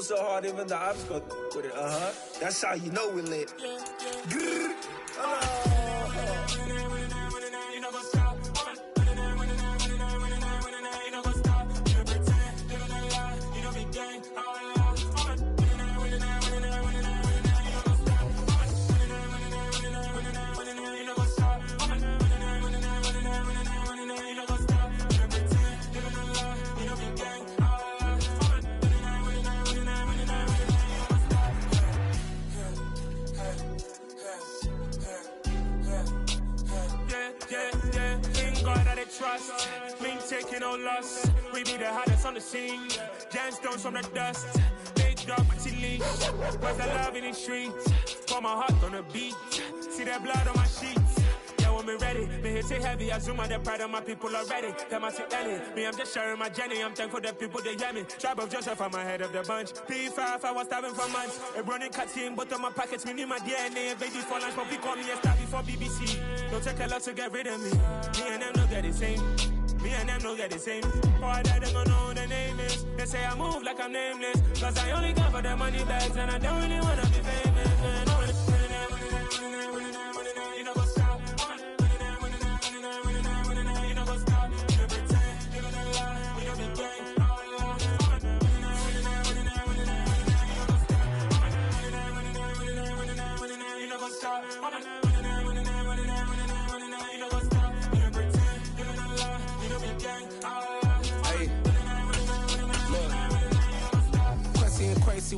flow so hard, even the ops go with it. That's how you know we lit. Trust, me taking no loss. We be the hottest on the scene. Gemstones from the dust. Big dog, but she leash. Where's the love in the streets? Pour my heart on the beat. See that blood on my sheets. Yeah, when me ready, me hit it heavy. I zoom out the pride of my people already. Tell my shit Ellie. Me, I'm just sharing my journey. I'm thankful that people they hear me. Tribe of Joseph, I'm ahead of the bunch. P5, I was starving for months. A running cutscene, but on my pockets, me need my DNA. Baby for lunch, but we call me a star before BBC. Don't take a lot to get rid of me. Me and them don't get the same. Me and them don't get the same. Boy, that they don't know who the name is. They say I move like I'm nameless. Cause I only come for the money bags and I don't really wanna be famous, man. You know what's up? You know what's up? You pretend, you don't lie, you don't be gang. You know what's up?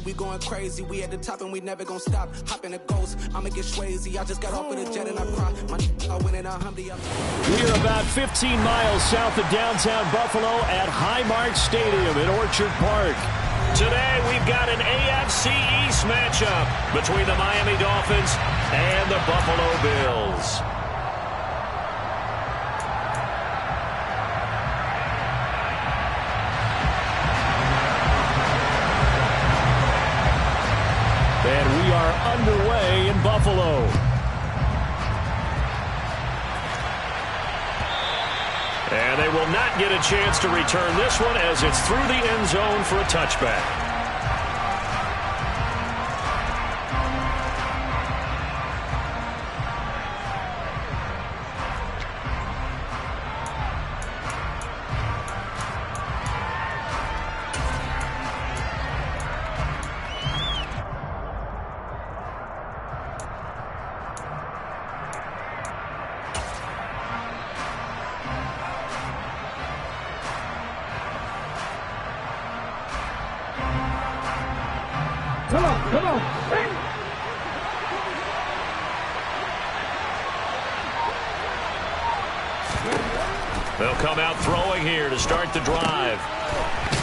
We going crazy, we at the top and we never gonna stop. Hop in a ghost, I'ma get swayzy. I just got off of the jet and I cry. I went in a Humvee. We're about 15 miles south of downtown Buffalo at Highmark Stadium in Orchard Park. Today we've got an AFC East matchup between the Miami Dolphins and the Buffalo Bills. And we are underway in Buffalo. And they will not get a chance to return this one as it's through the end zone for a touchback. Come on. They'll come out throwing here to start the drive.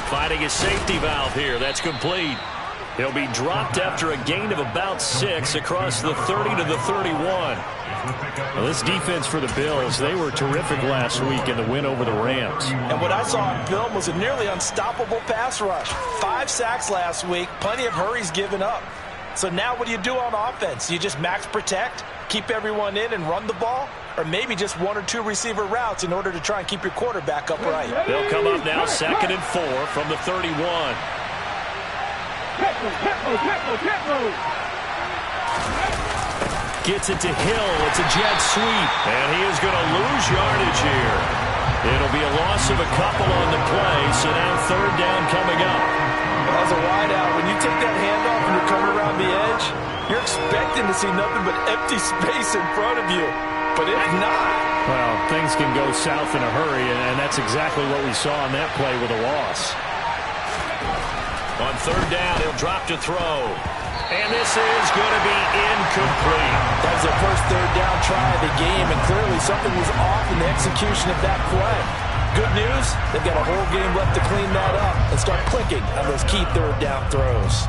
Finding his safety valve here. That's complete. He'll be dropped after a gain of about 6 across the 30 to the 31. Well, this defense for the Bills, they were terrific last week in the win over the Rams. And what I saw on film was a nearly unstoppable pass rush. 5 sacks last week, plenty of hurries given up. So now what do you do on offense? You just max protect, keep everyone in and run the ball? Or maybe just 1 or 2 receiver routes in order to try and keep your quarterback upright? They'll come up now 2nd and 4 from the 31. Gets it to Hill. It's a jet sweep. And he is going to lose yardage here. It'll be a loss of a couple on the play. So now 3rd down coming up. Well, as a wideout, when you take that handoff and you're coming around the edge, you're expecting to see nothing but empty space in front of you. But if not... Well, things can go south in a hurry, and that's exactly what we saw on that play with a loss. On 3rd down, he'll drop to throw. And this is going to be incomplete. That was the first 3rd down try of the game, and clearly something was off in the execution of that play. Good news, they've got a whole game left to clean that up and start clicking on those key 3rd down throws.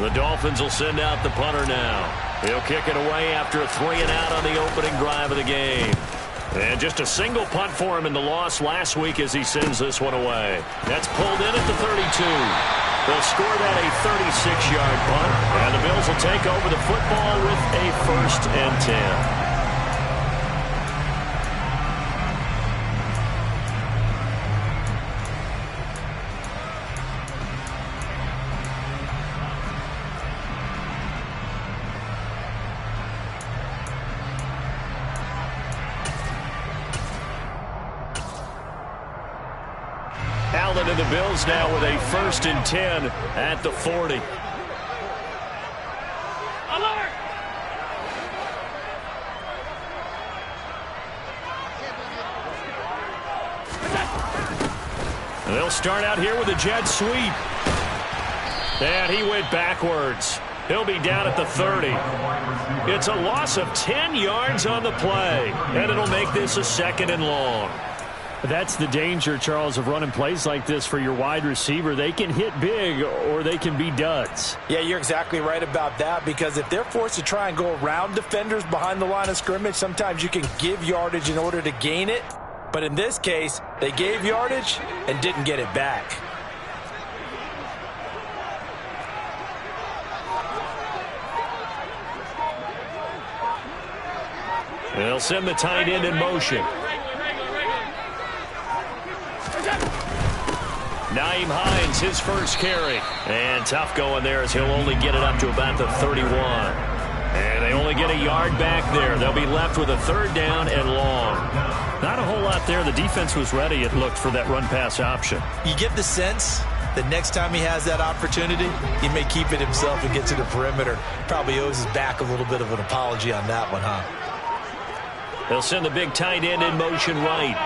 The Dolphins will send out the punter now. He'll kick it away after a 3-and-out on the opening drive of the game. And just a single punt for him in the loss last week as he sends this one away. That's pulled in at the 32. They'll score that a 36-yard punt, and the Bills will take over the football with a 1st and 10. Allen and the Bills now with a 1st and 10 at the 40. They'll start out here with a jet sweep. And he went backwards. He'll be down at the 30. It's a loss of 10 yards on the play, and it'll make this a 2nd and long. That's the danger, Charles, of running plays like this for your wide receiver. They can hit big or they can be duds. Yeah, you're exactly right about that, because if they're forced to try and go around defenders behind the line of scrimmage, sometimes you can give yardage in order to gain it. But in this case, they gave yardage and didn't get it back. They'll send the tight end in motion. Nyheim Hines, his first carry. And tough going there as he'll only get it up to about the 31. And they only get a yard back there. They'll be left with a 3rd down and long. Not a whole lot there. The defense was ready, it looked, for that run-pass option. You get the sense that next time he has that opportunity, he may keep it himself and get to the perimeter. Probably owes his back a little bit of an apology on that one, huh? They'll send the big tight end in motion right.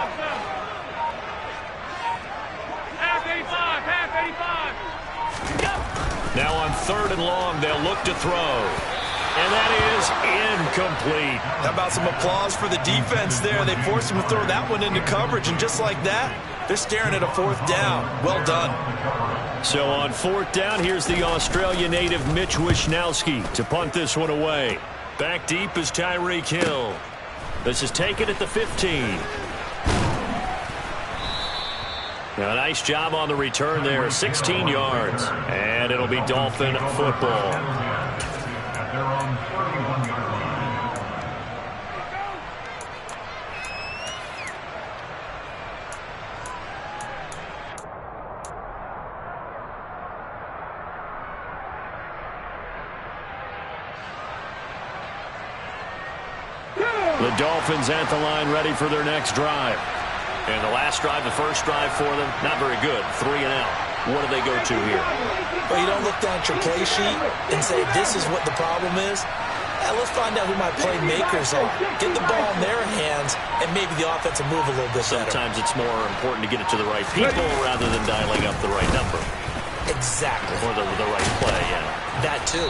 Half 85. Now on 3rd and long, they'll look to throw. And that is incomplete. How about some applause for the defense there? They forced him to throw that one into coverage, and just like that, they're staring at a 4th down. Well done. So on 4th down, here's the Australia native Mitch Wishnowsky to punt this one away. Back deep is Tyreek Hill. This is taken at the 15. Now, a nice job on the return there, 16 yards. And it'll be Dolphin football. They're on 31-yard line. The Dolphins at the line, ready for their next drive. And the last drive, the first drive for them, not very good. 3 and out. What do they go to here? Well, you don't look down at your play sheet and say, this is what the problem is. Let's find out who my playmakers are. Get the ball in their hands, and maybe the offense will move a little bit better. Sometimes it's more important to get it to the right people rather than dialing up the right number. Exactly. Or the right play, yeah. That too.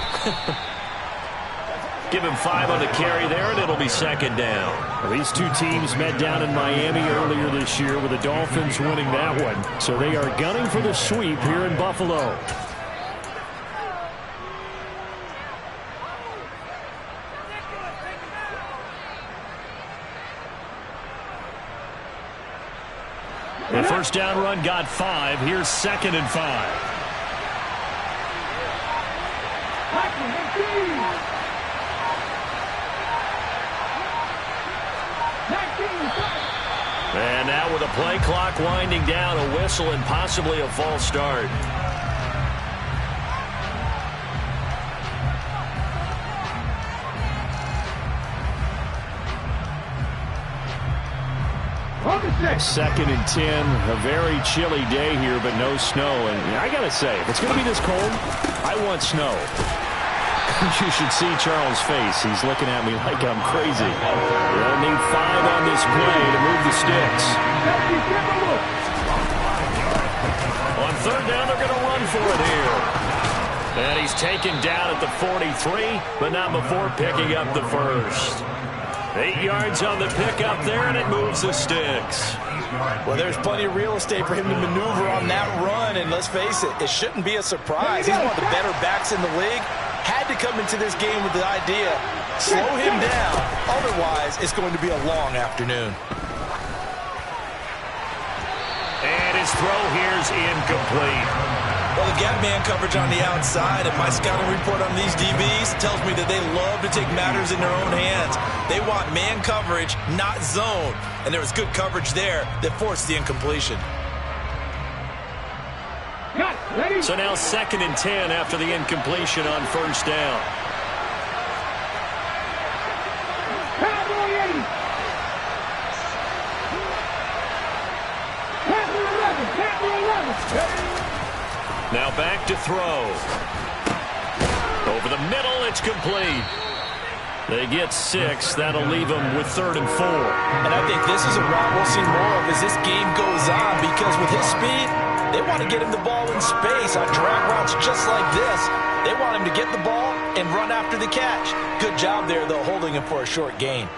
Give him 5 on the carry there, and it'll be 2nd down. Well, these two teams met down in Miami earlier this year with the Dolphins winning that one. So they are gunning for the sweep here in Buffalo. The first down run got 5. Here's 2nd and 5. And now with a play clock winding down, a whistle and possibly a false start. Second and 10, a very chilly day here, but no snow. And I got to say, if it's going to be this cold, I want snow. You should see Charles' face. He's looking at me like I'm crazy. They'll need 5 on this play to move the sticks. On 3rd down, they're going to run for it here. And he's taken down at the 43, but not before picking up the first. 8 yards on the pickup there, and it moves the sticks. Well, there's plenty of real estate for him to maneuver on that run, and let's face it, it shouldn't be a surprise. He's one of the better backs in the league. Had to come into this game with the idea, slow him down, otherwise it's going to be a long afternoon. And his throw here's incomplete. Well, the gap man coverage on the outside, and my scouting report on these DBs tells me that they love to take matters in their own hands. They want man coverage, not zone. And there was good coverage there that forced the incompletion. So now 2nd and 10 after the incompletion on 1st down. Pass 11. Now back to throw. Over the middle, it's complete. They get 6. That'll leave them with 3rd and 4. And I think this is a route we'll see more of as this game goes on, because with his speed, they want to get him the ball in space on drag routes just like this. They want him to get the ball and run after the catch. Good job there, though, holding him for a short gain.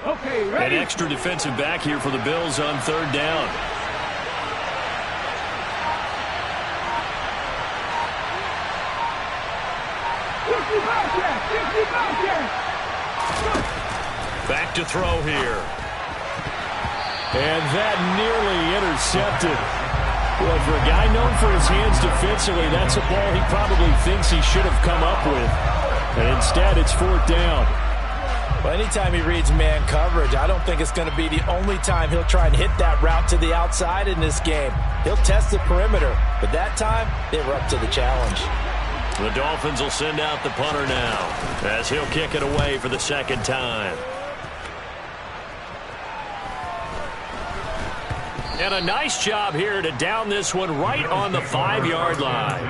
Okay, ready. An extra defensive back here for the Bills on 3rd down. Back to throw here. And that nearly intercepted. Well, for a guy known for his hands defensively, that's a ball he probably thinks he should have come up with. And instead, it's 4th down. Well, anytime he reads man coverage, I don't think it's going to be the only time he'll try and hit that route to the outside in this game. He'll test the perimeter, but that time, they were up to the challenge. The Dolphins will send out the punter now as he'll kick it away for the 2nd time. And a nice job here to down this one right on the 5-yard line.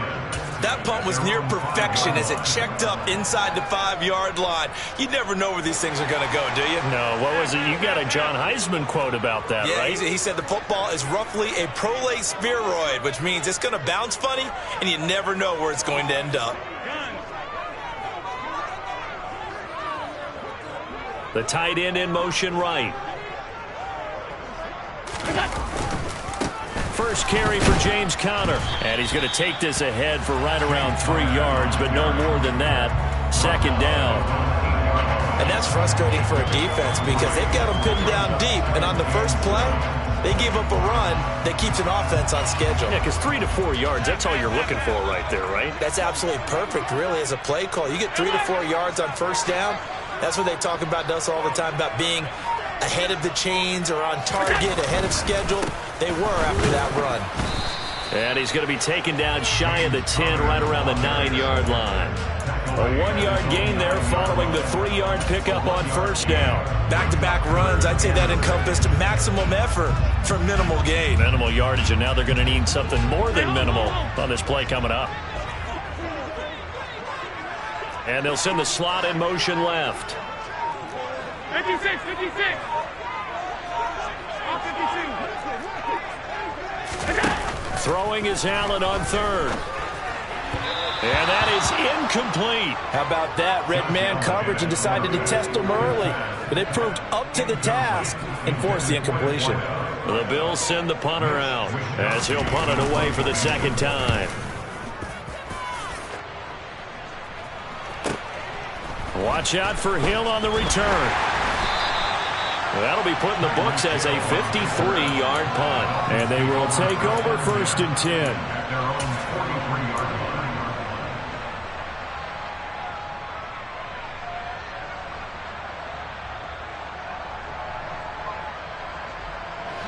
That punt was near perfection as it checked up inside the 5-yard line. You never know where these things are going to go, do you? No, what was it? You got a John Heisman quote about that, yeah, right? He said the football is roughly a prolate spheroid, which means it's going to bounce funny, and you never know where it's going to end up. The tight end in motion right. First carry for James Conner. And he's going to take this ahead for right around 3 yards, but no more than that. 2nd down. And that's frustrating for a defense because they've got them pinned down deep. And on the first play, they gave up a run that keeps an offense on schedule. Yeah, because 3 to 4 yards, that's all you're looking for right there, right? That's absolutely perfect, really, as a play call. You get 3 to 4 yards on first down. That's what they talk about us all the time, about being ahead of the chains or on target, ahead of schedule. They were after that run. And he's going to be taken down shy of the 10, right around the 9-yard line. A 1-yard gain there following the 3-yard pickup on first down. Back-to-back runs, I'd say that encompassed maximum effort for minimal gain. Minimal yardage, and now they're going to need something more than minimal on this play coming up. And they'll send the slot in motion left. 56, 56. Throwing is Allen on 3rd. And that is incomplete. How about that? Red man coverage and decided to test them early. But it proved up to the task and forced the incompletion. The Bills send the punter out as he'll punt it away for the 2nd time. Watch out for Hill on the return. That'll be put in the books as a 53-yard punt. And they will take over 1st and 10. At their own 43-yard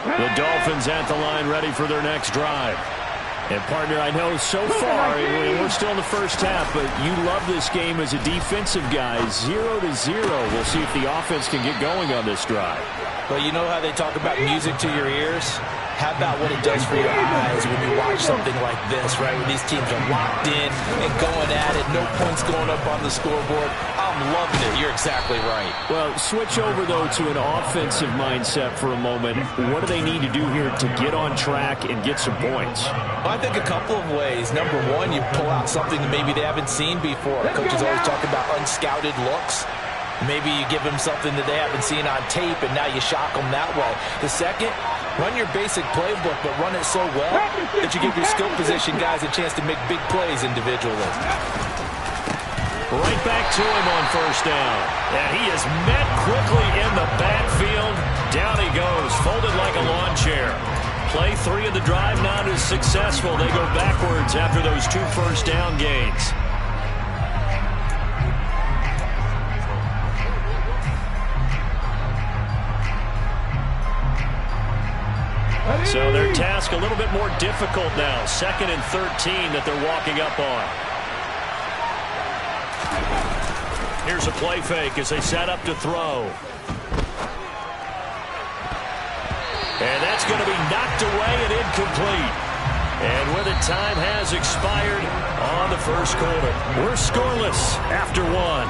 line. The Dolphins at the line, ready for their next drive. And, partner, I know so far, we're still in the first half, but you love this game as a defensive guy. 0-0. We'll see if the offense can get going on this drive. Well, you know how they talk about music to your ears? How about what it does for your eyes when you watch something like this, right? When these teams are locked in and going at it, no points going up on the scoreboard. I'm loving it. You're exactly right. Well, switch over, though, to an offensive mindset for a moment. What do they need to do here to get on track and get some points? Well, I think a couple of ways. Number one, you pull out something that maybe they haven't seen before. Coaches always talk about unscouted looks. Maybe you give them something that they haven't seen on tape, and now you shock them that way. The second, run your basic playbook, but run it so well that you give your skill position guys a chance to make big plays individually. Right back to him on first down. And he is met quickly in the backfield. Down he goes, folded like a lawn chair. Play 3 of the drive not as successful. They go backwards after those 2 first down gains. So their task a little bit more difficult now. 2nd and 13 that they're walking up on. Here's a play fake as they set up to throw. And that's going to be knocked away and incomplete. And with it, time has expired on the first quarter. We're scoreless after one.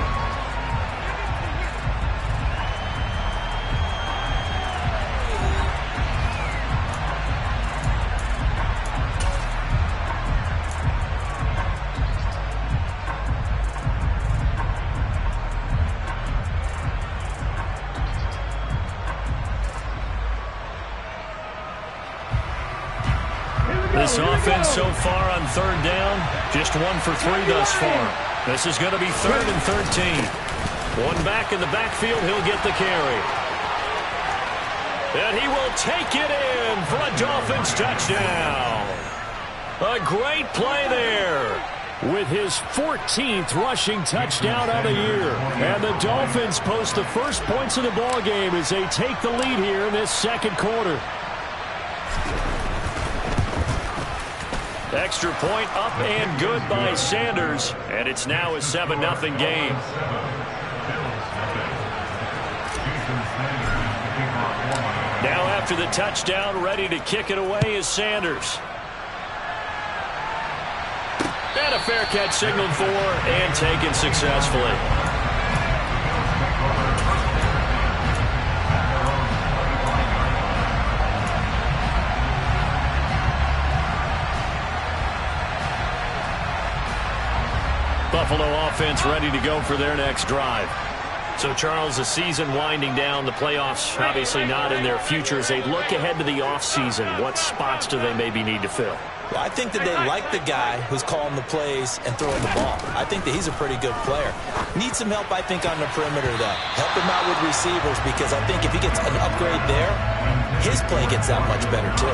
This offense so far on third down, just 1 for 3 thus far. This is going to be 3rd and 13. One back in the backfield, he'll get the carry. And he will take it in for a Dolphins touchdown. A great play there. With his 14th rushing touchdown of the year. And the Dolphins post the first points of the ball game as they take the lead here in this second quarter. Extra point up and good by Sanders. And it's now a 7-0 game. Now after the touchdown, ready to kick it away is Sanders. And a fair catch signaled for and taken successfully. Buffalo offense ready to go for their next drive. So, Charles, the season winding down, the playoffs obviously not in their future. As they look ahead to the offseason, what spots do they maybe need to fill? Well, I think that they like the guy who's calling the plays and throwing the ball. I think that he's a pretty good player. Needs some help, I think, on the perimeter, though. Help him out with receivers, because I think if he gets an upgrade there, his play gets that much better, too.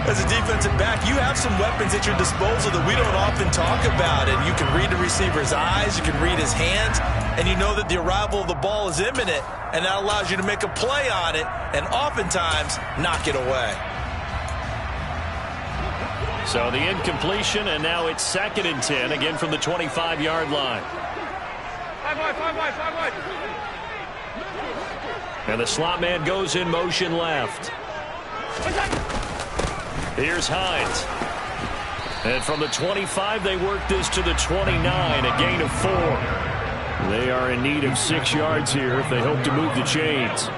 As a defensive back, you have some weapons at your disposal that we don't often talk about. And you can read the receiver's eyes, you can read his hands, and you know that the arrival of the ball is imminent, and that allows you to make a play on it and oftentimes knock it away. So the incompletion, and now it's 2nd and 10, again from the 25-yard line. And the slot man goes in motion left. Here's Hines. And from the 25, they work this to the 29, a gain of 4. They are in need of 6 yards here if they hope to move the chains.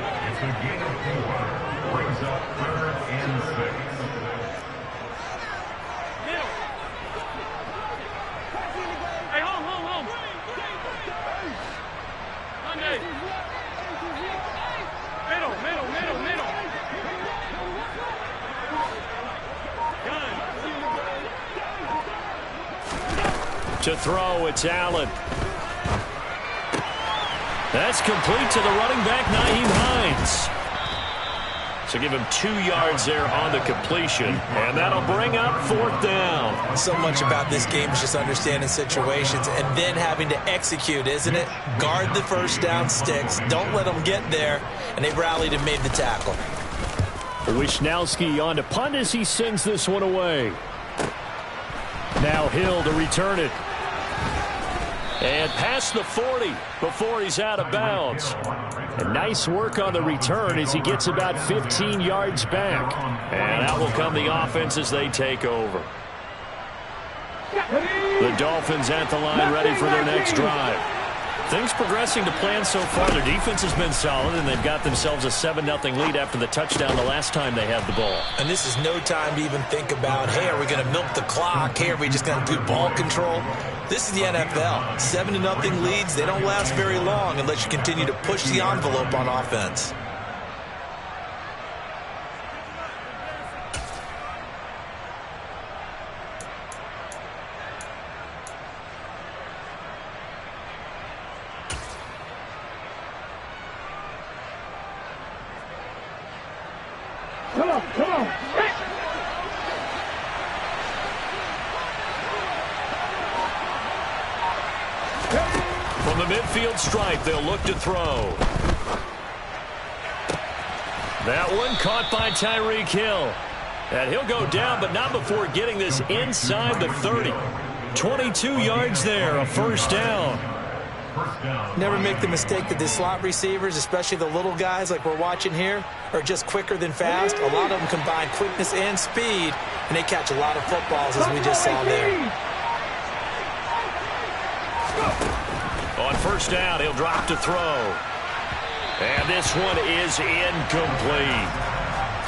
Brings up 3rd and 6. Hey, home. Monday. Middle. To throw, it's Allen. That's complete to the running back, Nyheim Hines. So give him 2 yards there on the completion, and that'll bring up 4th down. So much about this game is just understanding situations and then having to execute, isn't it? Guard the first down sticks. Don't let them get there, and they rallied and made the tackle. Wisnowski on to punt as he sends this one away. Now Hill to return it. And past the 40 before he's out of bounds. And nice work on the return as he gets about 15 yards back. And out will come the offense as they take over. The Dolphins at the line ready for their next drive. Things progressing to plan so far. Their defense has been solid, and they've got themselves a 7-0 lead after the touchdown the last time they had the ball. And this is no time to even think about, hey, are we going to milk the clock? Hey, are we just going to do ball control? This is the NFL. 7-0 leads, they don't last very long unless you continue to push the envelope on offense. Come on. From the midfield stripe, they'll look to throw. That one caught by Tyreek Hill. And he'll go down, but not before getting this inside the 30. 22 yards there, a first down. Never make the mistake that the slot receivers, especially the little guys like we're watching here, are just quicker than fast. A lot of them combine quickness and speed, and they catch a lot of footballs, as we just saw there. On first down, he'll drop to throw. And this one is incomplete.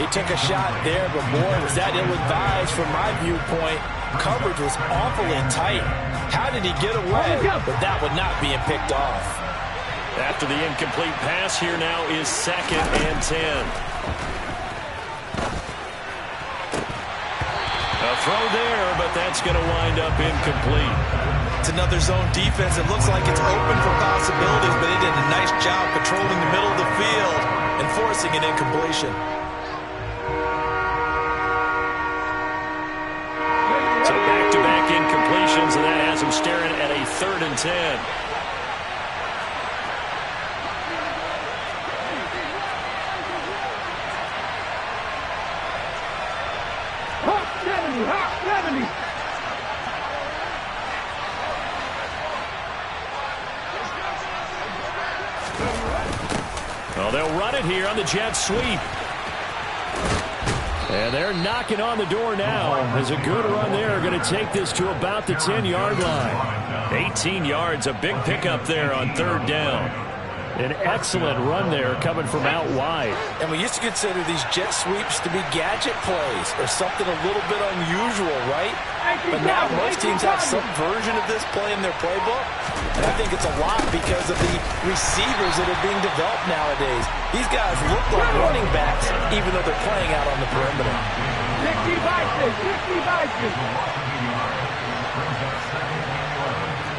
He took a shot there, but boy, was that ill-advised from my viewpoint. Coverage was awfully tight. How did he get away? But that would not being picked off. After the incomplete pass, here now is 2nd and 10. A throw there, but that's going to wind up incomplete. It's another zone defense. It looks like it's open for possibilities, but he did a nice job patrolling the middle of the field and forcing an incompletion. So back-to-back incompletions, and that has him staring at a 3rd and 10. Well, they'll run it here on the jet sweep. And they're knocking on the door now. As a good run there, going to take this to about the 10-yard line. 18 yards, a big pickup there on 3rd down. An excellent run there coming from out wide. And we used to consider these jet sweeps to be gadget plays or something a little bit unusual, right? But now most teams have some version of this play in their playbook. And I think it's a lot because of the receivers that are being developed nowadays. These guys look like running backs even though they're playing out on the perimeter. 60 Vikings, 60 Vikings.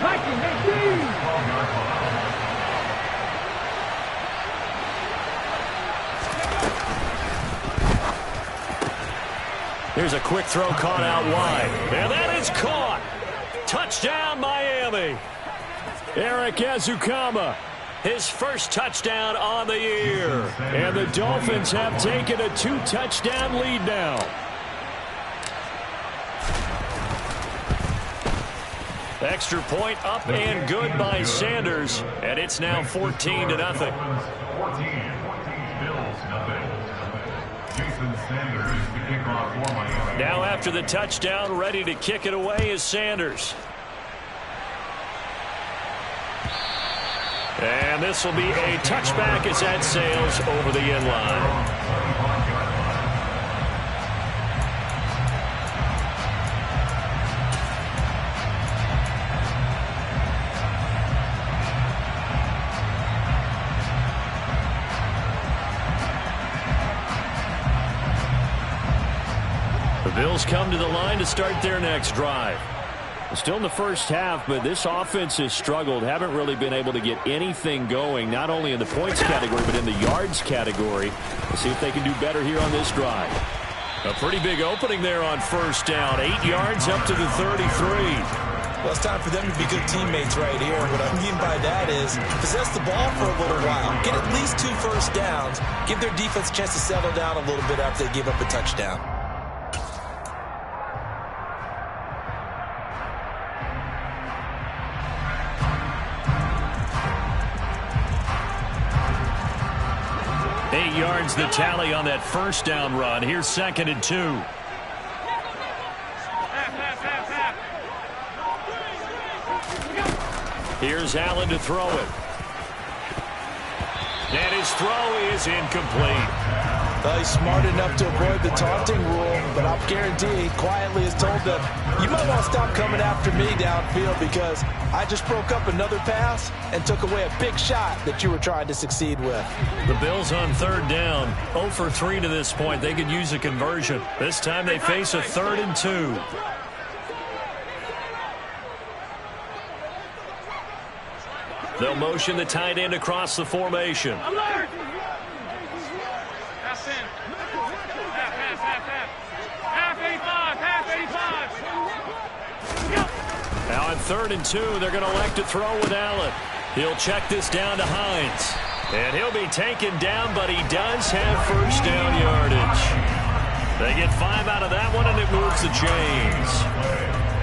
Vikings, 18. Here's a quick throw caught out wide. And that is caught. Touchdown, Miami. Eric Ezukama, his first touchdown on the year. And the Dolphins have taken a 2-touchdown lead now. Extra point up and good by Sanders. And it's now 14-0. Now after the touchdown, ready to kick it away is Sanders. And this will be a touchback as that sails over the end line. Bills come to the line to start their next drive. Still in the first half, but this offense has struggled. Haven't really been able to get anything going, not only in the points category, but in the yards category. We'll see if they can do better here on this drive. A pretty big opening there on first down. 8 yards up to the 33. Well, it's time for them to be good teammates right here. What I mean by that is possess the ball for a little while. Get at least 2 first downs. Give their defense a chance to settle down a little bit after they give up a touchdown. Yards the tally on that first down run. Here's 2nd and 2. Here's Allen to throw it. And his throw is incomplete. Well, he's smart enough to avoid the taunting rule, but I'll guarantee he quietly has told them, you might want to stop coming after me downfield because I just broke up another pass and took away a big shot that you were trying to succeed with. The Bills on 3rd down, 0 for 3 to this point. They could use a conversion. This time they face a 3rd and 2. They'll motion the tight end across the formation. Alert! Now on 3rd and 2, they're going to elect to throw with Allen. He'll check this down to Hines. And he'll be taken down, but he does have first down yardage. They get 5 out of that one, and it moves the chains.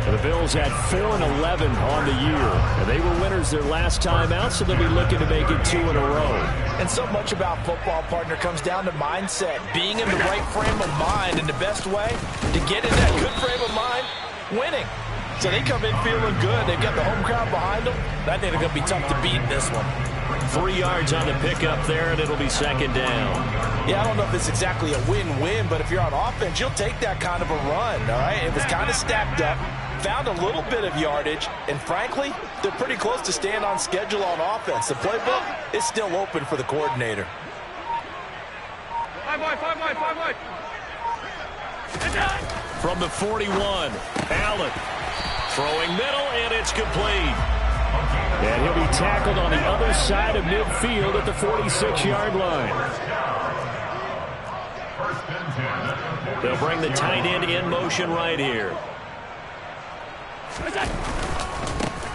The Bills at 4-11 on the year. And they were winners their last time out, so they'll be looking to make it 2 in a row. And so much about football, partner, comes down to mindset. Being in the right frame of mind, and the best way to get in that good frame of mind, winning. So they come in feeling good. They've got the home crowd behind them. I think they're going to be tough to beat in this one. 3 yards on the pickup there, and it'll be second down. Yeah, I don't know if it's exactly a win-win, but if you're on offense, you'll take that kind of a run, all right? It was kind of stacked up, found a little bit of yardage, and frankly, they're pretty close to staying on schedule on offense. The playbook is still open for the coordinator. 5 wide. From the 41, Allen throwing middle, and it's complete. And he'll be tackled on the other side of midfield at the 46-yard line. They'll bring the tight end in motion right here.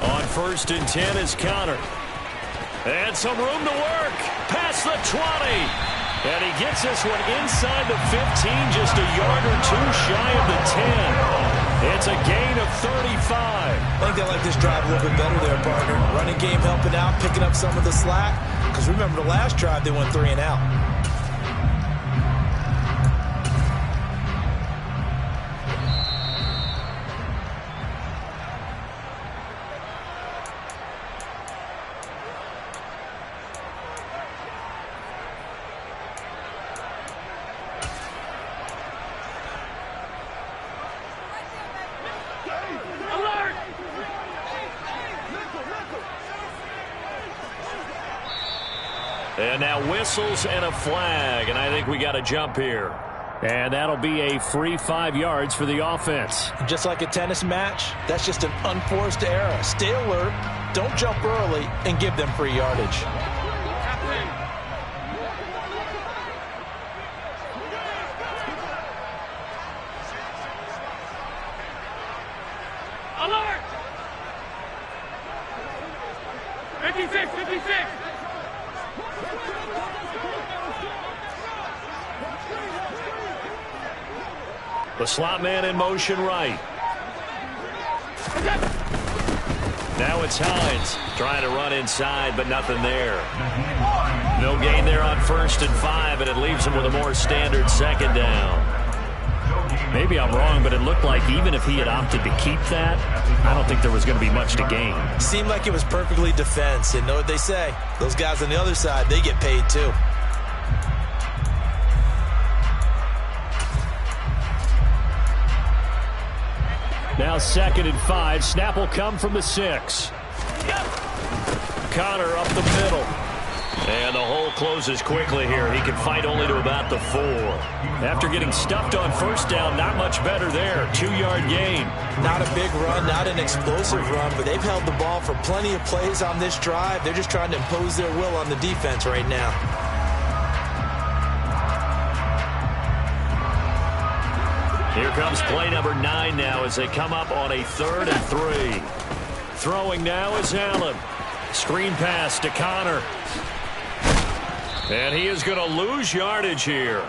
On 1st and 10 is Connor. And some room to work. Past the 20. And he gets this one inside the 15, just a yard or two shy of the 10. It's a gain of 35. I think they like this drive a little bit better there, partner. Running game helping out, picking up some of the slack. Because remember, the last drive, they went 3 and out. And now whistles and a flag, and I think we got a jump here. And that'll be a free 5 yards for the offense. Just like a tennis match, that's just an unforced error. Stay alert, don't jump early, and give them free yardage. Alert! 56. The slot man in motion right. Now it's Hines trying to run inside, but nothing there. No gain there on 1st and 5, and it leaves him with a more standard second down. Maybe I'm wrong, but it looked like even if he had opted to keep that, I don't think there was going to be much to gain. Seemed like it was perfectly defense, and know what they say. Those guys on the other side, they get paid too. Now 2nd and 5. Snap will come from the 6. Connor up the middle. And the hole closes quickly here. He can fight only to about the 4. After getting stuffed on 1st down, not much better there. 2-yard gain. Not a big run, not an explosive run, but they've held the ball for plenty of plays on this drive. They're just trying to impose their will on the defense right now. Here comes play number 9 now as they come up on a 3rd and 3. Throwing now is Allen. Screen pass to Connor. And he is going to lose yardage here.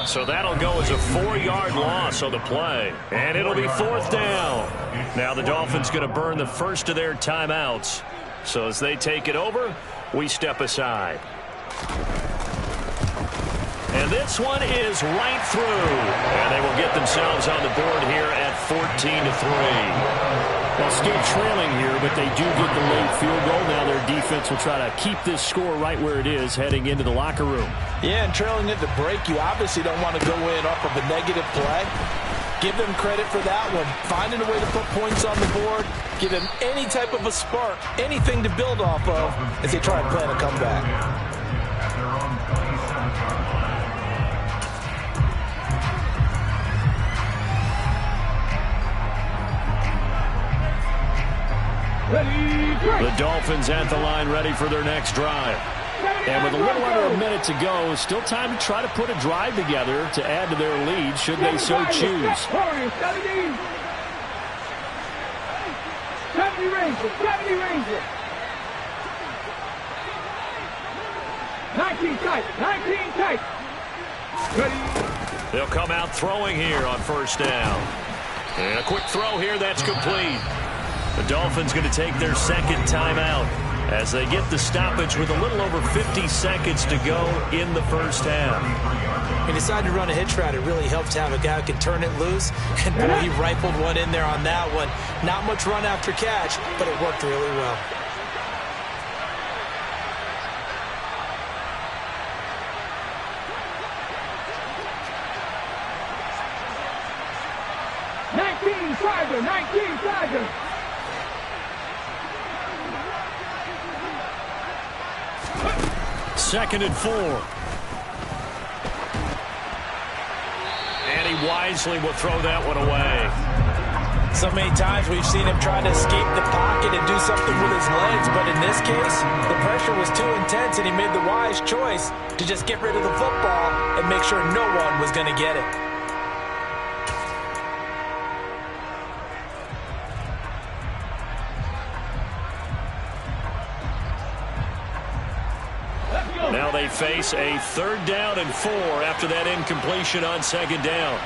So that'll go as a 4-yard loss on the play. And it'll be 4th down. Now the Dolphins going to burn the first of their timeouts. So as they take it over, we step aside. And this one is right through. And they will get themselves on the board here at 14-3. Well, still trailing here, but they do get the late field goal. Now their defense will try to keep this score right where it is heading into the locker room. Yeah, and trailing at the break, you obviously don't want to go in off of a negative play. Give them credit for that one. Finding a way to put points on the board. Give them any type of a spark, anything to build off of as they try and plan a comeback. The Dolphins at the line ready for their next drive. And with a little under a minute to go, still time to try to put a drive together to add to their lead should they so choose. 70 Rangers. 19 tight. They'll come out throwing here on 1st down. And a quick throw here, that's complete. The Dolphins going to take their second timeout as they get the stoppage with a little over 50 seconds to go in the first half. He decided to run a hitch route. It really helped to have a guy who can turn it loose. And boy, he rifled one in there on that one. Not much run after catch, but it worked really well. Tiger, 19 Tiger. Second and 4. And he wisely will throw that one away. So many times we've seen him try to escape the pocket and do something with his legs, but in this case, the pressure was too intense and he made the wise choice to just get rid of the football and make sure no one was going to get it. Now they face a 3rd down and 4 after that incompletion on 2nd down.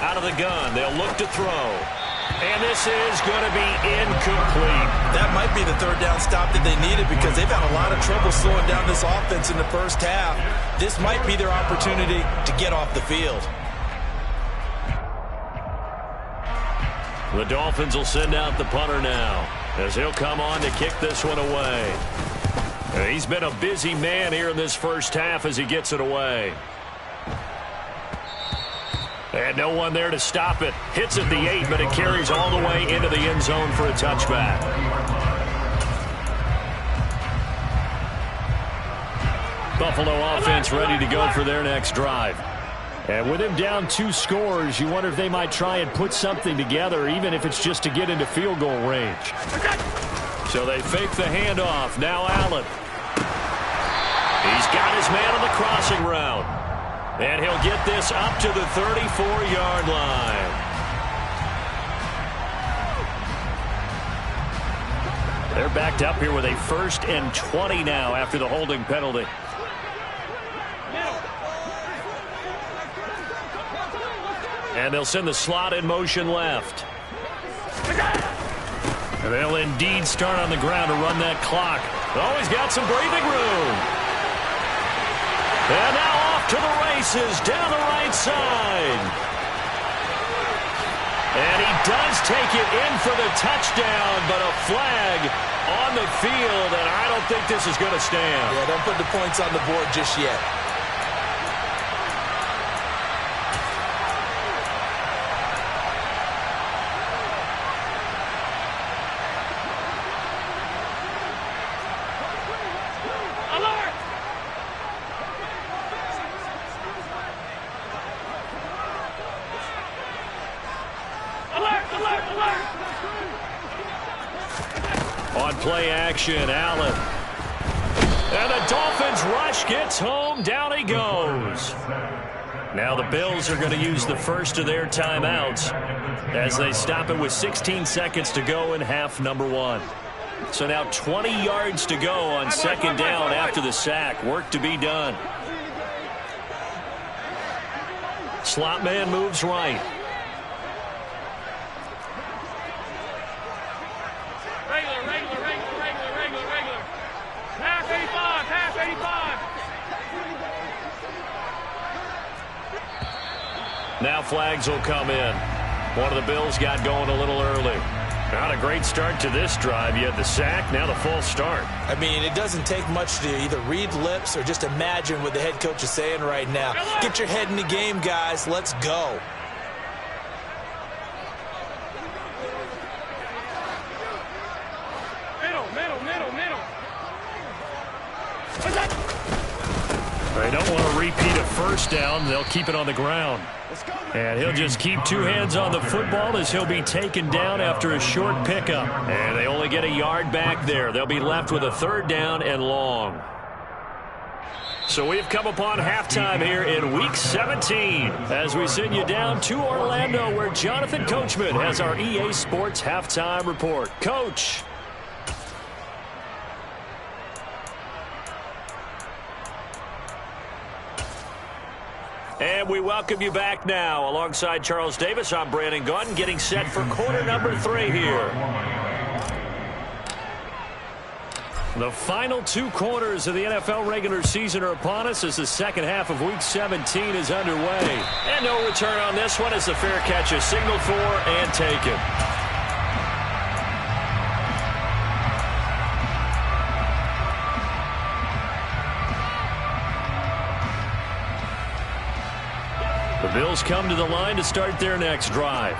Out of the gun, they'll look to throw. And this is going to be incomplete. That might be the 3rd down stop that they needed because they've had a lot of trouble slowing down this offense in the first half. This might be their opportunity to get off the field. The Dolphins will send out the punter now, as he'll come on to kick this one away. And he's been a busy man here in this first half as he gets it away. And no one there to stop it. Hits at the 8, but it carries all the way into the end zone for a touchback. Buffalo offense ready to go for their next drive. And with him down 2 scores, you wonder if they might try and put something together, even if it's just to get into field goal range. So they fake the handoff. Now Allen. He's got his man on the crossing route. And he'll get this up to the 34-yard line. They're backed up here with a 1st and 20 now after the holding penalty. And they'll send the slot in motion left. And they'll indeed start on the ground to run that clock. Oh, he's got some breathing room. And now off to the races down the right side. And he does take it in for the touchdown, but a flag on the field, and I don't think this is going to stand. Yeah, don't put the points on the board just yet. On play action, Allen. And the Dolphins rush gets home. Down he goes. Now the Bills are going to use the first of their timeouts as they stop it with 16 seconds to go in half number 1. So now 20 yards to go on 2nd down after the sack. Work to be done. Slot man moves right. Now flags will come in. One of the Bills got going a little early. Not a great start to this drive. You had the sack, now the false start. I mean, it doesn't take much to either read lips or just imagine what the head coach is saying right now. Get your head in the game, guys. Let's go. They don't want to repeat a first down. They'll keep it on the ground. And he'll just keep 2 hands on the football as he'll be taken down after a short pickup. And they only get a yard back there. They'll be left with a 3rd down and long. So we've come upon halftime here in Week 17 as we send you down to Orlando where Jonathan Coachman has our EA Sports Halftime Report. Coach. And we welcome you back now. Alongside Charles Davis, I'm Brandon Gaudin, getting set for quarter number 3 here. The final 2 quarters of the NFL regular season are upon us as the second half of Week 17 is underway. And no return on this one as the fair catch is signaled for and taken. The Bills come to the line to start their next drive.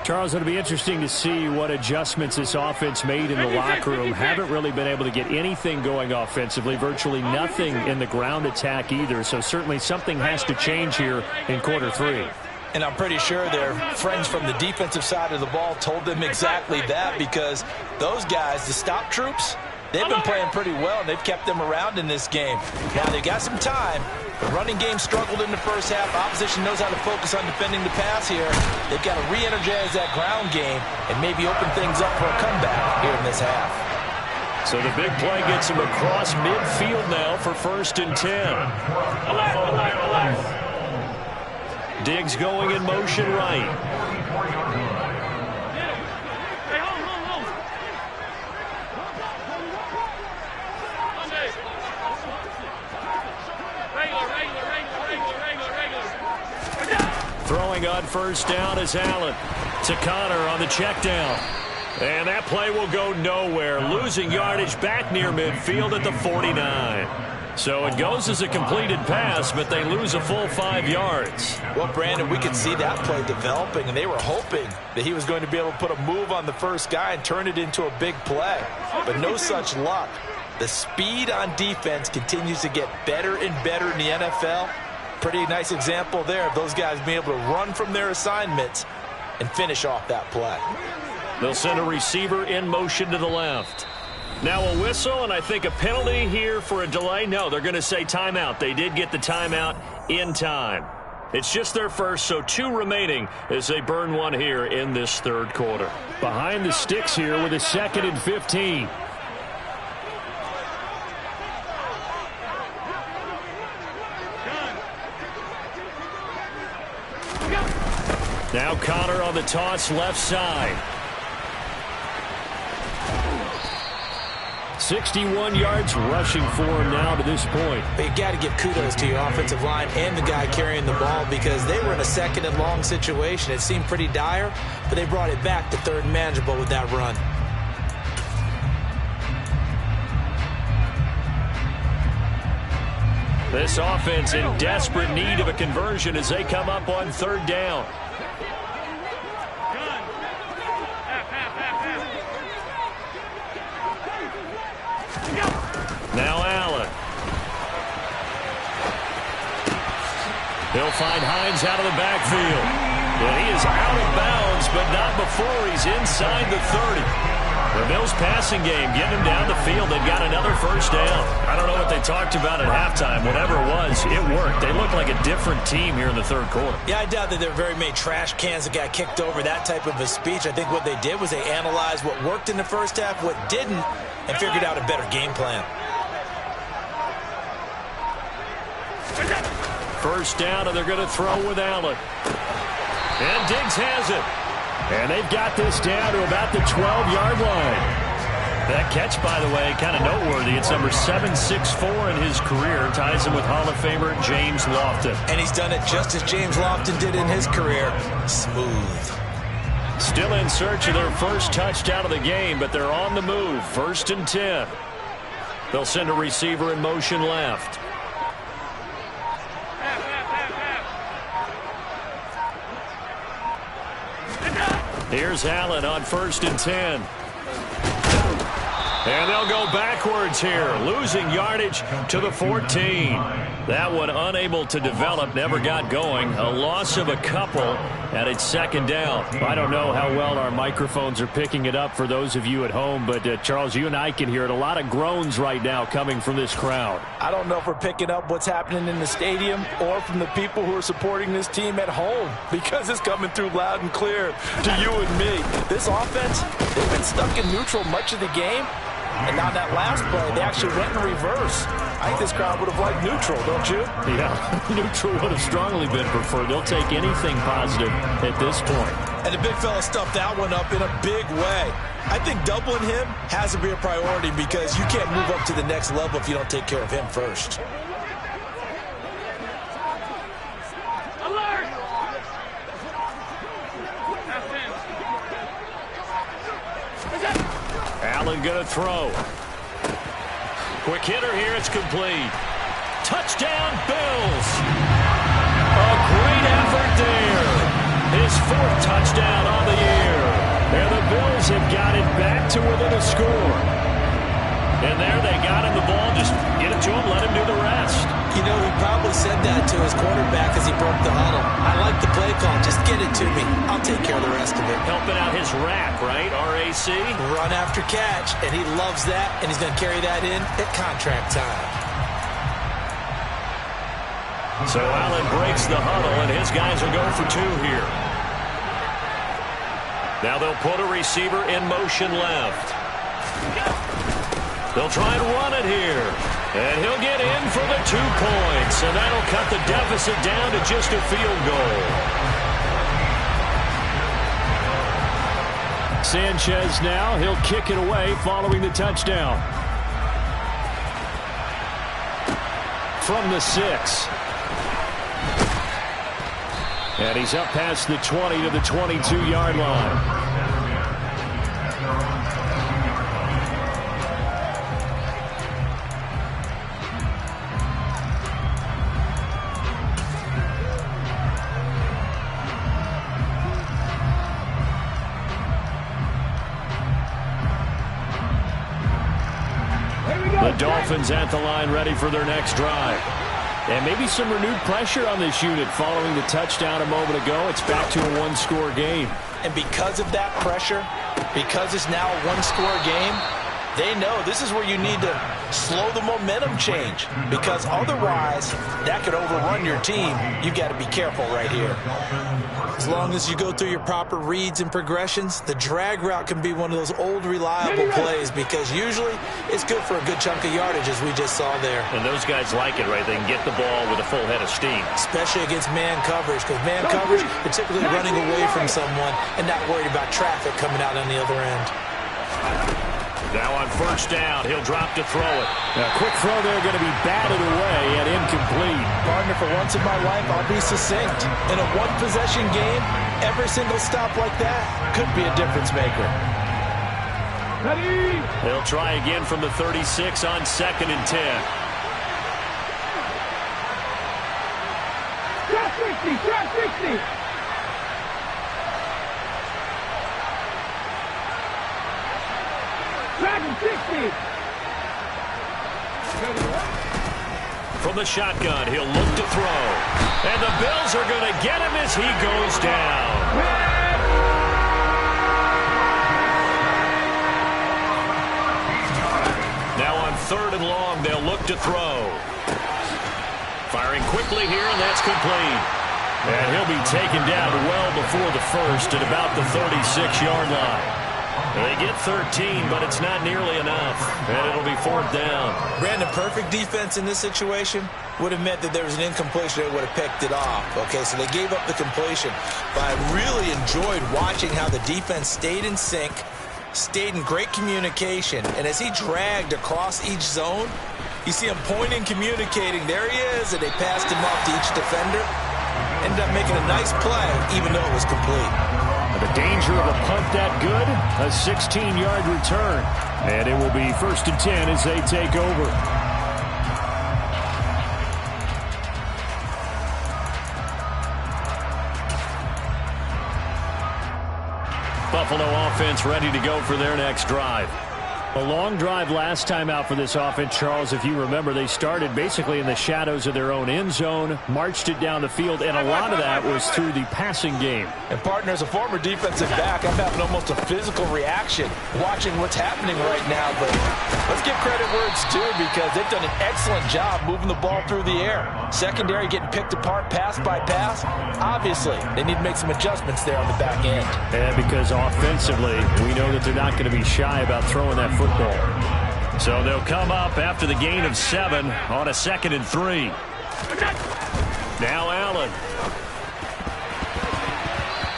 Charles, it'll be interesting to see what adjustments this offense made in the locker room. Haven't really been able to get anything going offensively, virtually nothing in the ground attack either. So certainly something has to change here in quarter 3. And I'm pretty sure their friends from the defensive side of the ball told them exactly that, because those guys, the stop troops, they've been playing pretty well, and they've kept them around in this game. Now, they've got some time. The running game struggled in the first half. Opposition knows how to focus on defending the pass here. They've got to re-energize that ground game and maybe open things up for a comeback here in this half. So the big play gets him across midfield now for 1st and 10. Diggs going in motion right. Throwing on 1st down is Allen. To Connor on the check down. And that play will go nowhere. Losing yardage back near midfield at the 49. So it goes as a completed pass, but they lose a full 5 yards. Well, Brandon, we could see that play developing, and they were hoping that he was going to be able to put a move on the first guy and turn it into a big play. But no such luck. The speed on defense continues to get better and better in the NFL. Pretty nice example there of those guys being able to run from their assignments and finish off that play. They'll send a receiver in motion to the left. Now a whistle, and I think a penalty here for a delay. No, they're going to say timeout. They did get the timeout in time. It's just their first, so 2 remaining as they burn one here in this 3rd quarter. Behind the sticks here with a 2nd and 15. Now Connor on the toss left side. 61 yards rushing for him now to this point. But you got to give kudos to your offensive line and the guy carrying the ball, because they were in a 2nd and long situation. It seemed pretty dire, but they brought it back to 3rd and manageable with that run. This offense in desperate need of a conversion as they come up on 3rd down. Now Allen. He'll find Hines out of the backfield. And he is out of bounds, but not before he's inside the 30. The Bills passing game, getting him down the field. They've got another 1st down. I don't know what they talked about at halftime. Whatever it was, it worked. They look like a different team here in the 3rd quarter. Yeah, I doubt that there were very many trash cans that got kicked over, that type of a speech. I think what they did was they analyzed what worked in the first half, what didn't, and figured out a better game plan. 1st down, and they're going to throw with Allen. And Diggs has it. And they've got this down to about the 12-yard line. That catch, by the way, kind of noteworthy. It's number 764 in his career. Ties him with Hall of Famer James Lofton. And he's done it just as James Lofton did in his career. Smooth. Still in search of their first touchdown of the game, but they're on the move. 1st and 10. They'll send a receiver in motion left. Here's Allen on 1st and 10. And they'll go backwards here, losing yardage to the 14. That one unable to develop, never got going. A loss of a couple, and it's 2nd down. I don't know how well our microphones are picking it up for those of you at home, but Charles, you and I can hear it. A lot of groans right now coming from this crowd. I don't know if we're picking up what's happening in the stadium or from the people who are supporting this team at home, because it's coming through loud and clear to you and me. This offense, they've been stuck in neutral much of the game. And now that last play, they actually went in reverse. I think this crowd would have liked neutral, don't you? Yeah, neutral would have strongly been preferred. They'll take anything positive at this point. And the big fella stuffed that one up in a big way. I think doubling him has to be a priority because you can't move up to the next level if you don't take care of him first. Allen going to throw. Quick hitter here. It's complete. Touchdown, Bills. A great effort there. His 4th touchdown on the year. And the Bills have got it back to within a score. And there they got him the ball. Just get it to him, let him do the rest. You know, he probably said that to his quarterback as he broke the huddle. I like the play call. Just get it to me. I'll take care of the rest of it. Helping out his RAC, right? R-A-C? Run after catch, and he loves that, and he's going to carry that in at contract time. So Allen breaks the huddle, and his guys will go for 2 here. Now they'll put a receiver in motion left. They'll try and run it here. And he'll get in for the 2 points. And that'll cut the deficit down to just a field goal. Sanchez now. He'll kick it away following the touchdown. From the 6. And he's up past the 20 to the 22-yard line. The Dolphins at the line ready for their next drive. And maybe some renewed pressure on this unit following the touchdown a moment ago. It's back to a 1-score game. And because of that pressure, because it's now a 1-score game, they know this is where you need to slow the momentum change. Because otherwise, that could overrun your team. You've got to be careful right here. As long as you go through your proper reads and progressions, the drag route can be one of those old reliable plays because usually it's good for a good chunk of yardage as we just saw there. And those guys like it, right? They can get the ball with a full head of steam. Especially against man coverage because man coverage, they're typically running away from someone and not worried about traffic coming out on the other end. Now on 1st down, he'll drop to throw it. A quick throw there going to be batted away and incomplete. Partner, for once in my life, I'll be succinct. In a 1-possession game, every single stop like that could be a difference maker. Ready? They'll try again from the 36 on 2nd and 10. Shot 60, shot 60. Shot 60. From the shotgun, he'll look to throw. And the Bills are going to get him as he goes down. Now on 3rd and long, they'll look to throw. Firing quickly here, and that's complete. And he'll be taken down well before the 1st at about the 36-yard line. They get 13, but it's not nearly enough, and it'll be 4th down. Brandon, perfect defense in this situation would have meant that there was an incompletion. They would have picked it off. Okay, so they gave up the completion. But I really enjoyed watching how the defense stayed in sync, stayed in great communication, and as he dragged across each zone, you see him pointing, communicating. There he is, and they passed him off to each defender. Ended up making a nice play, even though it was complete. The danger of a punt that good, a 16-yard return. And it will be 1st and 10 as they take over. Buffalo offense ready to go for their next drive. A long drive last time out for this offense, Charles. If you remember, they started basically in the shadows of their own end zone, marched it down the field, and a lot of that was through the passing game. And, partner, as a former defensive back, I'm having almost a physical reaction watching what's happening right now. But let's give credit where it's due because they've done an excellent job moving the ball through the air. Secondary getting picked apart pass by pass. Obviously, they need to make some adjustments there on the back end. And because offensively, we know that they're not going to be shy about throwing that football. So they'll come up after the gain of 7 on a 2nd and 3. Now Allen.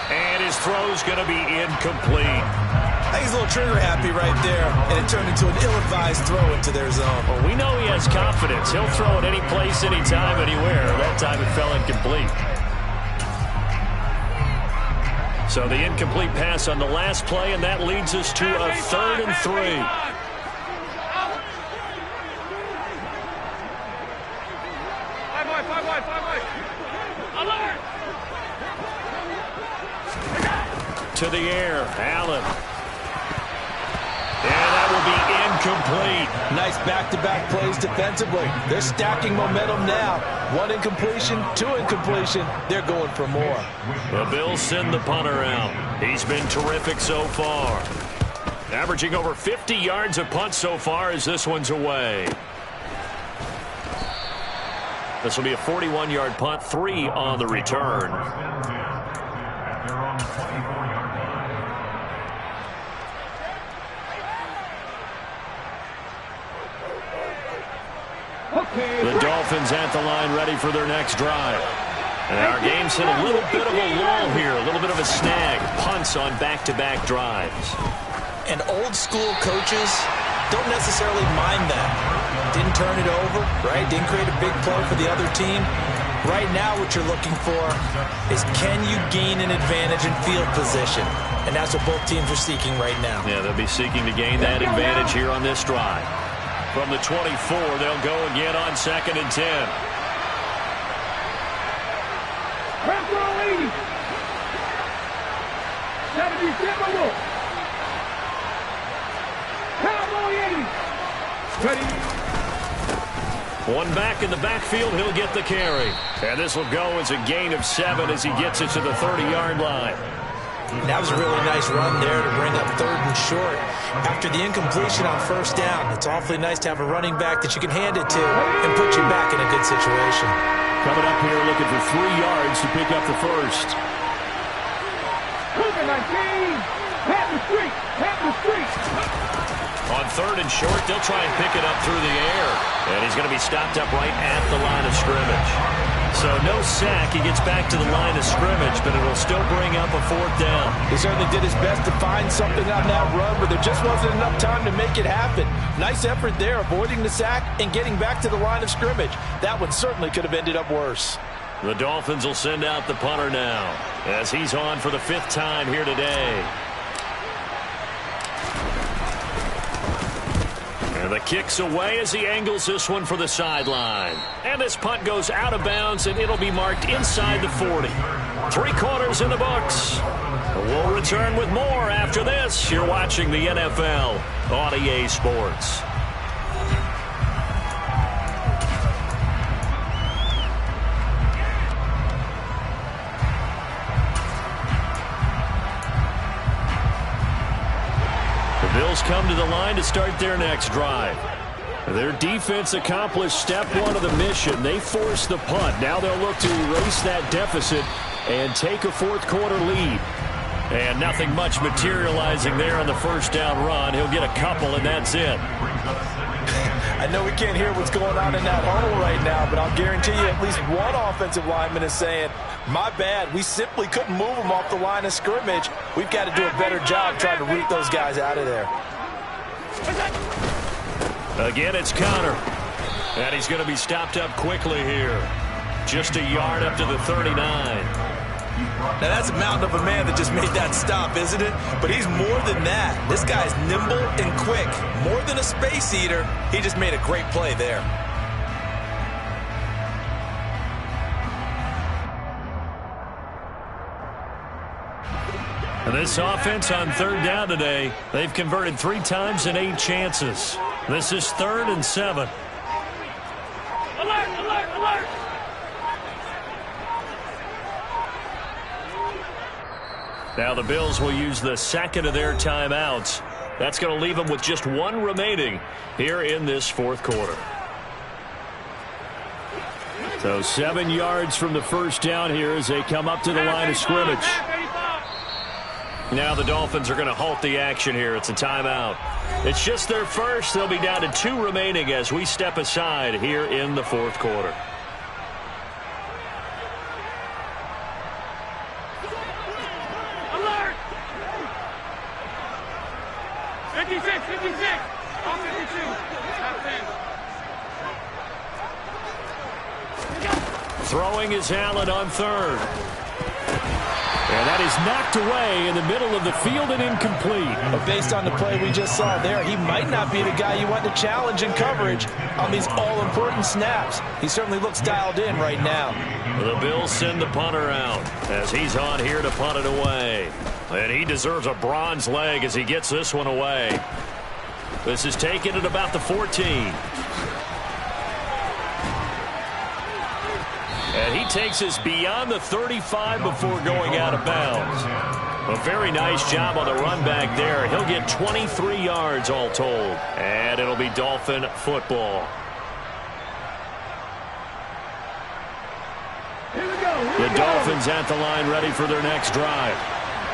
And his throw's going to be incomplete. I think he's a little trigger happy right there, and it turned into an ill-advised throw into their zone. Well, we know he has confidence. He'll throw it any place, anytime, anywhere. That time it fell incomplete. So the incomplete pass on the last play, and that leads us to a 3rd and 3. To the air, Allen. And that will be incomplete. Nice back-to-back plays defensively. They're stacking momentum now. 1 incompletion, 2 incompletion. They're going for more. The Bills send the punter out. He's been terrific so far. Averaging over 50 yards a punt so far as this one's away. This will be a 41-yard punt, 3 on the return. The Dolphins at the line ready for their next drive. And our game's hit a little bit of a lull here, a little bit of a snag. Punts on back-to-back drives. And old-school coaches don't necessarily mind that. Didn't turn it over, right? Didn't create a big play for the other team. Right now what you're looking for is can you gain an advantage in field position? And that's what both teams are seeking right now. Yeah, they'll be seeking to gain that advantage here on this drive. From the 24, they'll go again on 2nd and 10. Pressure lead. 77 Wolf. Cowboy 80. Ready. One back in the backfield, he'll get the carry. And this will go as a gain of 7 as he gets it to the 30-yard line. That was a really nice run there to bring up 3rd and short. After the incompletion on 1st down, it's awfully nice to have a running back that you can hand it to and put you back in a good situation. Coming up here looking for 3 yards to pick up the first. Cougar 19. Pat the street. Pat the street. On 3rd and short, they'll try and pick it up through the air. And he's going to be stopped up right at the line of scrimmage. So no sack. He gets back to the line of scrimmage, but it'll still bring up a 4th down. He certainly did his best to find something on that run, but there just wasn't enough time to make it happen. Nice effort there, avoiding the sack and getting back to the line of scrimmage. That one certainly could have ended up worse. The Dolphins will send out the punter now as he's on for the 5th time here today. And the kick's away as he angles this one for the sideline. And this punt goes out of bounds, and it'll be marked inside the 40. 3 quarters in the books. We'll return with more after this. You're watching the NFL on EA Sports. The Bills come to the line to start their next drive. Their defense accomplished step 1 of the mission. They forced the punt. Now they'll look to erase that deficit and take a 4th quarter lead. And nothing much materializing there on the 1st down run. He'll get a couple, and that's it. I know we can't hear what's going on in that huddle right now, but I'll guarantee you at least one offensive lineman is saying, my bad, we simply couldn't move them off the line of scrimmage. We've got to do a better job trying to root those guys out of there. Again, it's Connor. And he's going to be stopped up quickly here. Just a yard up to the 39. Now, that's a mountain of a man that just made that stop, isn't it? But he's more than that. This guy's nimble and quick. More than a space eater, he just made a great play there. This offense on 3rd down today, they've converted 3 times in 8 chances. This is 3rd and 7. Alert, alert, alert. Now the Bills will use the 2nd of their timeouts. That's going to leave them with just 1 remaining here in this 4th quarter. So 7 yards from the 1st down here as they come up to the line of scrimmage. Now the Dolphins are going to halt the action here. It's a timeout. It's just their first. They'll be down to 2 remaining as we step aside here in the fourth quarter. Alert! 56, 56, all 52. Throwing is Allen on third. And that is knocked away in the middle of the field and incomplete. But based on the play we just saw there, he might not be the guy you want to challenge in coverage on these all-important snaps. He certainly looks dialed in right now. The Bills send the punter out as he's on here to punt it away. And he deserves a bronze leg as he gets this one away. This is taken at about the 14. And he takes us beyond the 35 before going out of bounds. A very nice job on the run back there. He'll get 23 yards all told. And it'll be Dolphin football. The Dolphins at the line ready for their next drive.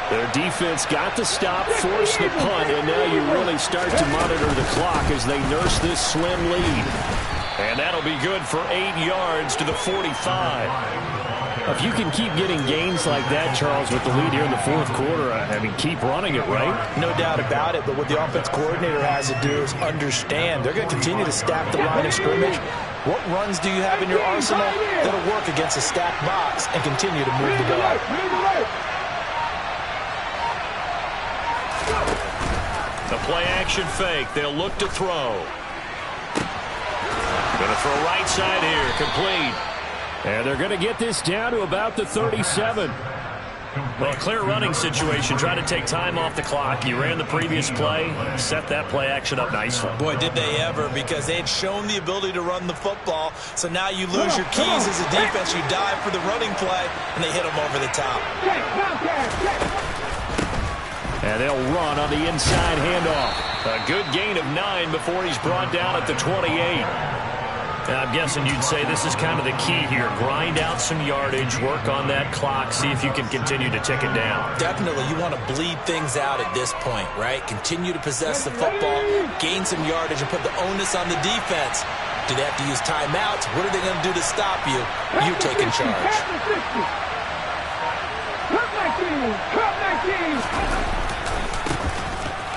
Their defense got the stop, forced the punt, and now you really start to monitor the clock as they nurse this slim lead. And that'll be good for 8 yards to the 45. If you can keep getting gains like that, Charles, with the lead here in the fourth quarter, I mean, keep running it, right? No doubt about it, but what the offense coordinator has to do is understand. They're going to continue to stack the line of scrimmage. What runs do you have in your arsenal that'll work against a stacked box and continue to move the ball? The play action fake. They'll look to throw. Going to throw right side here. Complete. And they're going to get this down to about the 37. Well, clear running situation. Try to take time off the clock. You ran the previous play. Set that play action up nicely. Boy, did they ever, because they had shown the ability to run the football. So now you lose your keys as a defense. You dive for the running play, and they hit them over the top. And they'll run on the inside handoff. A good gain of 9 before he's brought down at the 28. I'm guessing you'd say this is kind of the key here. Grind out some yardage, work on that clock, see if you can continue to tick it down. Definitely. You want to bleed things out at this point, right? Continue to possess the football, gain some yardage, and put the onus on the defense. Do they have to use timeouts? What are they going to do to stop you? You're taking charge.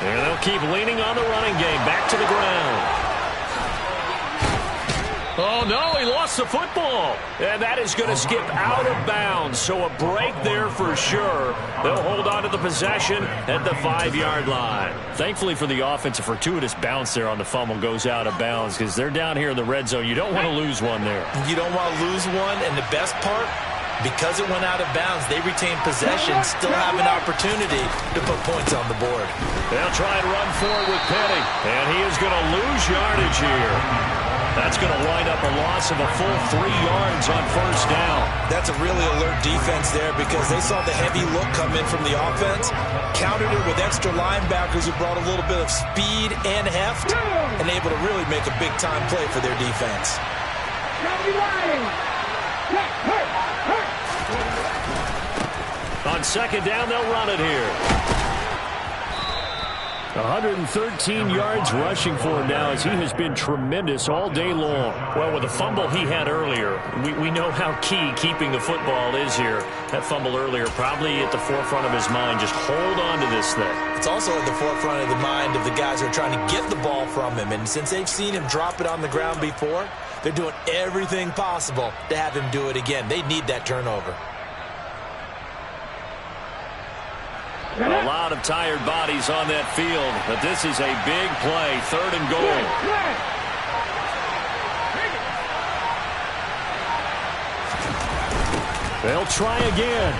And they'll keep leaning on the running game. Back to the ground. Oh, no, he lost the football. And that is going to skip out of bounds. So a break there for sure. They'll hold on to the possession at the 5-yard line. Thankfully for the offense, a fortuitous bounce there on the fumble goes out of bounds because they're down here in the red zone. You don't want to lose one there. You don't want to lose one. And the best part, because it went out of bounds, they retain possession, still have an opportunity to put points on the board. They'll try and run forward with Penny. And he is going to lose yardage here. That's going to wind up a loss of a full 3 yards on first down. That's a really alert defense there because they saw the heavy look come in from the offense, countered it with extra linebackers who brought a little bit of speed and heft, and able to really make a big-time play for their defense. On second down, they'll run it here. 113 yards rushing for him now as he has been tremendous all day long. Well, with the fumble he had earlier, we know how key keeping the football is here. That fumble earlier probably at the forefront of his mind. Just hold on to this thing. It's also at the forefront of the mind of the guys who are trying to get the ball from him. And since they've seen him drop it on the ground before, they're doing everything possible to have him do it again. They need that turnover. A lot of tired bodies on that field, but this is a big play, 3rd and goal. They'll try again.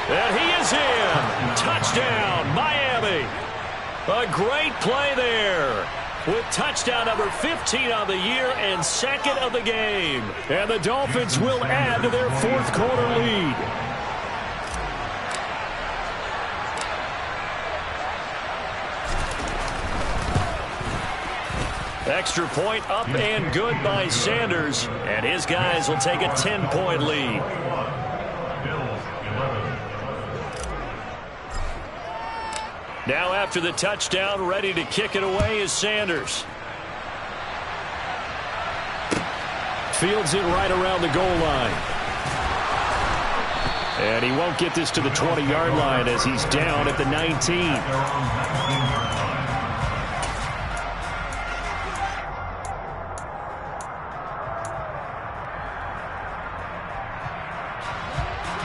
And he is in. Touchdown, Miami. A great play there. With touchdown number 15 on the year and 2nd of the game. And the Dolphins will add to their 4th quarter lead. Extra point up and good by Sanders. And his guys will take a 10-point lead. Now after the touchdown, ready to kick it away is Sanders. Fields it right around the goal line. And he won't get this to the 20-yard line as he's down at the 19.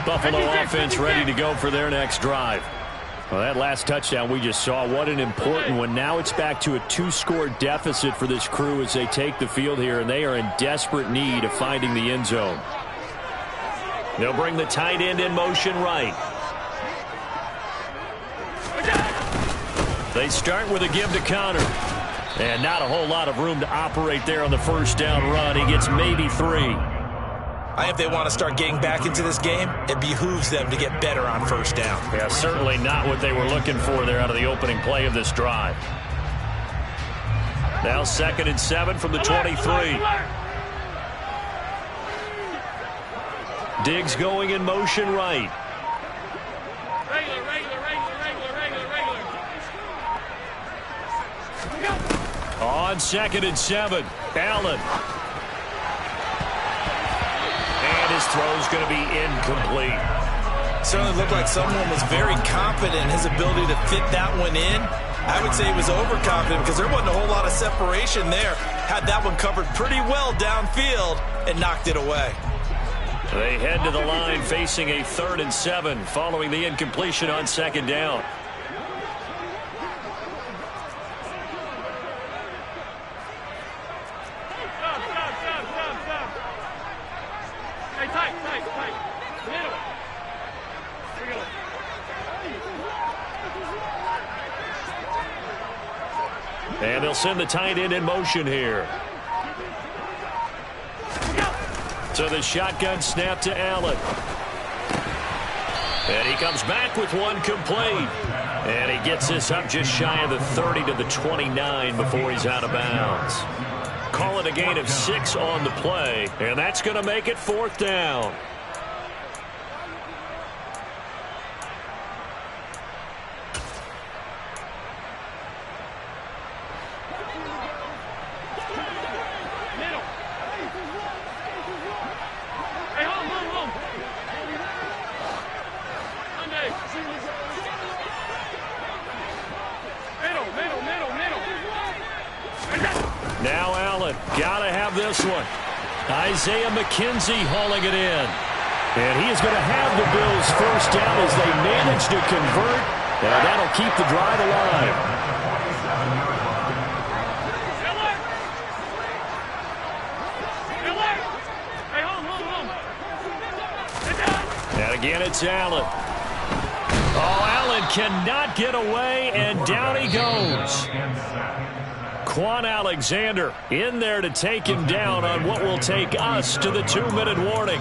Buffalo offense ready to go for their next drive. Well, that last touchdown we just saw, what an important one. Now it's back to a 2-score deficit for this crew as they take the field here, and they are in desperate need of finding the end zone. They'll bring the tight end in motion right. They start with a give to Connor. And not a whole lot of room to operate there on the first down run. He gets maybe 3. If they want to start getting back into this game, it behooves them to get better on first down. Yeah, certainly not what they were looking for there out of the opening play of this drive. Now 2nd and 7 from the 23. Diggs going in motion right. On 2nd and 7, Allen. His throw's going to be incomplete. Certainly looked like someone was very confident in his ability to fit that one in. I would say he was overconfident because there wasn't a whole lot of separation there. Had that one covered pretty well downfield and knocked it away. They head to the line facing a 3rd and 7 following the incompletion on 2nd down. And they'll send the tight end in motion here. So the shotgun snap to Allen. And he comes back with one complete. And he gets this up just shy of the 30 to the 29 before he's out of bounds. Call it a gain of 6 on the play. And that's going to make it 4th down. Now Allen, gotta have this one. Isaiah McKenzie hauling it in. And he is going to have the Bills first down as they manage to convert. And that'll keep the drive alive. And again, it's Allen. Oh, Allen cannot get away, and down he goes. Quan Alexander in there to take him down on what will take us to the 2-minute warning.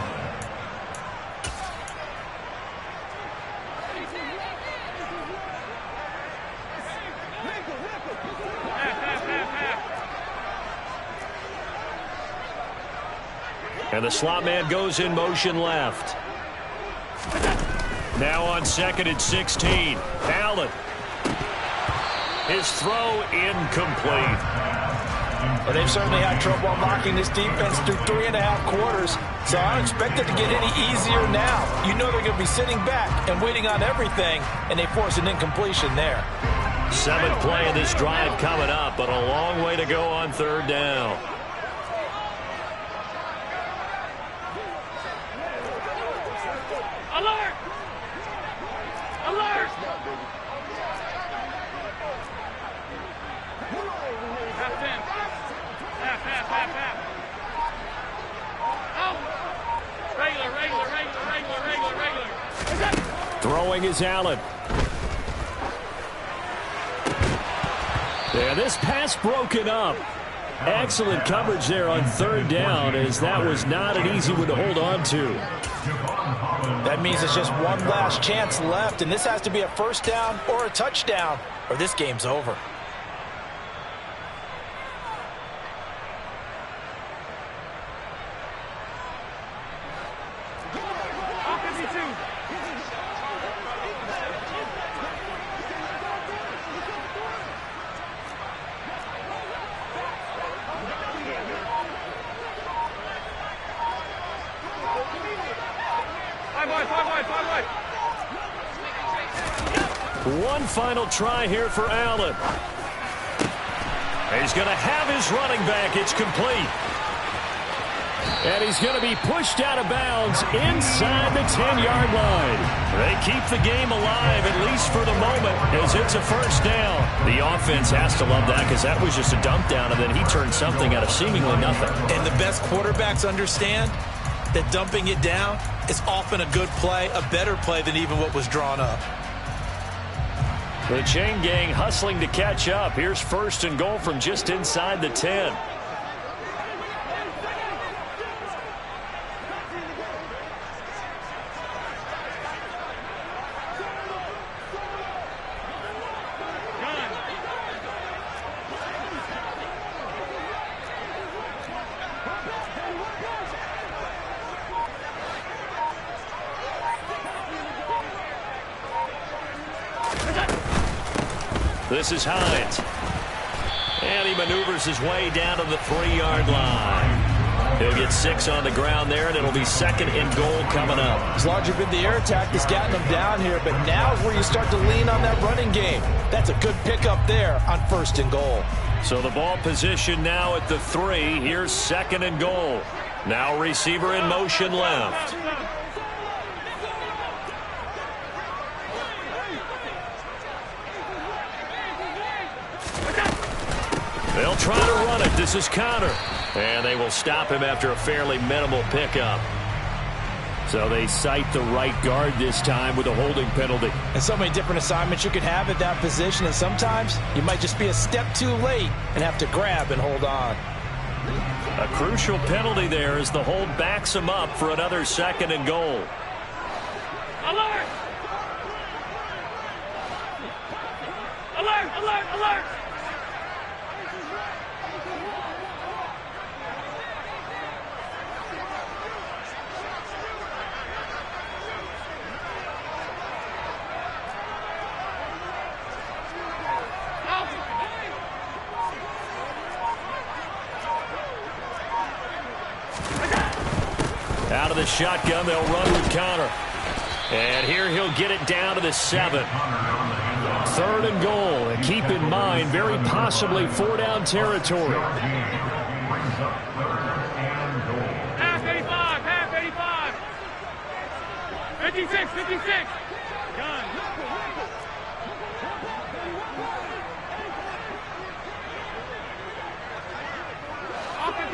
And the slot man goes in motion left. Now on 2nd and 16, Allen. His throw incomplete. Well, they've certainly had trouble unlocking this defense through 3.5 quarters, so I don't expect it to get any easier now. You know they're going to be sitting back and waiting on everything, and they force an incompletion there. 7th play of this drive coming up, but a long way to go on 3rd down. Alert! Alert! Throwing is Allen. And this pass broken up. Excellent coverage there on 3rd down, as that was not an easy one to hold on to. That means it's just one last chance left, and this has to be a first down or a touchdown, or this game's over. One final try here for Allen. He's going to have his running back. It's complete. And he's going to be pushed out of bounds inside the 10-yard line. They keep the game alive, at least for the moment, as it's a first down. The offense has to love that because that was just a dump down, and then he turned something out of seemingly nothing. And the best quarterbacks understand that dumping it down is often a good play, a better play than even what was drawn up. The chain gang hustling to catch up. Here's first and goal from just inside the 10. This is Hines. And he maneuvers his way down to the 3-yard line. He'll get 6 on the ground there, and it'll be second and goal coming up. As larger been the air attack that's gotten them down here, but now is where you start to lean on that running game. That's a good pickup there on first and goal. So the ball position now at the 3. Here's second and goal. Now receiver in motion left. They'll try to run it. This is Connor. And they will stop him after a fairly minimal pickup. So they cite the right guard this time with a holding penalty. And so many different assignments you could have at that position, and sometimes you might just be a step too late and have to grab and hold on. A crucial penalty there as the hold backs him up for another second and goal. Alert! Alert! Alert! Alert! Out of the shotgun, they'll run with Connor. And here he'll get it down to the 7. Third and goal. And keep in mind, very possibly 4-down territory. Half 85, half 85. 56, 56. Gun. All 52.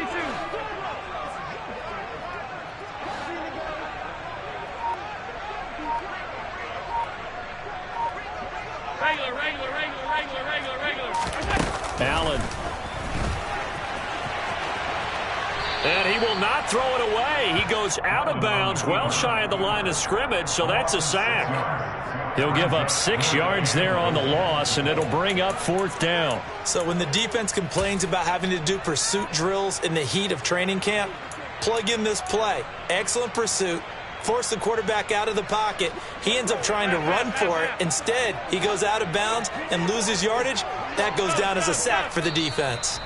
Regular. Allen. And he will not throw it away. He goes out of bounds, well shy of the line of scrimmage, so that's a sack. He'll give up 6 yards there on the loss, and it'll bring up 4th down. So when the defense complains about having to do pursuit drills in the heat of training camp, plug in this play. Excellent pursuit. Force the quarterback out of the pocket. He ends up trying to run for it. Instead, he goes out of bounds and loses yardage. That goes down as a sack for the defense.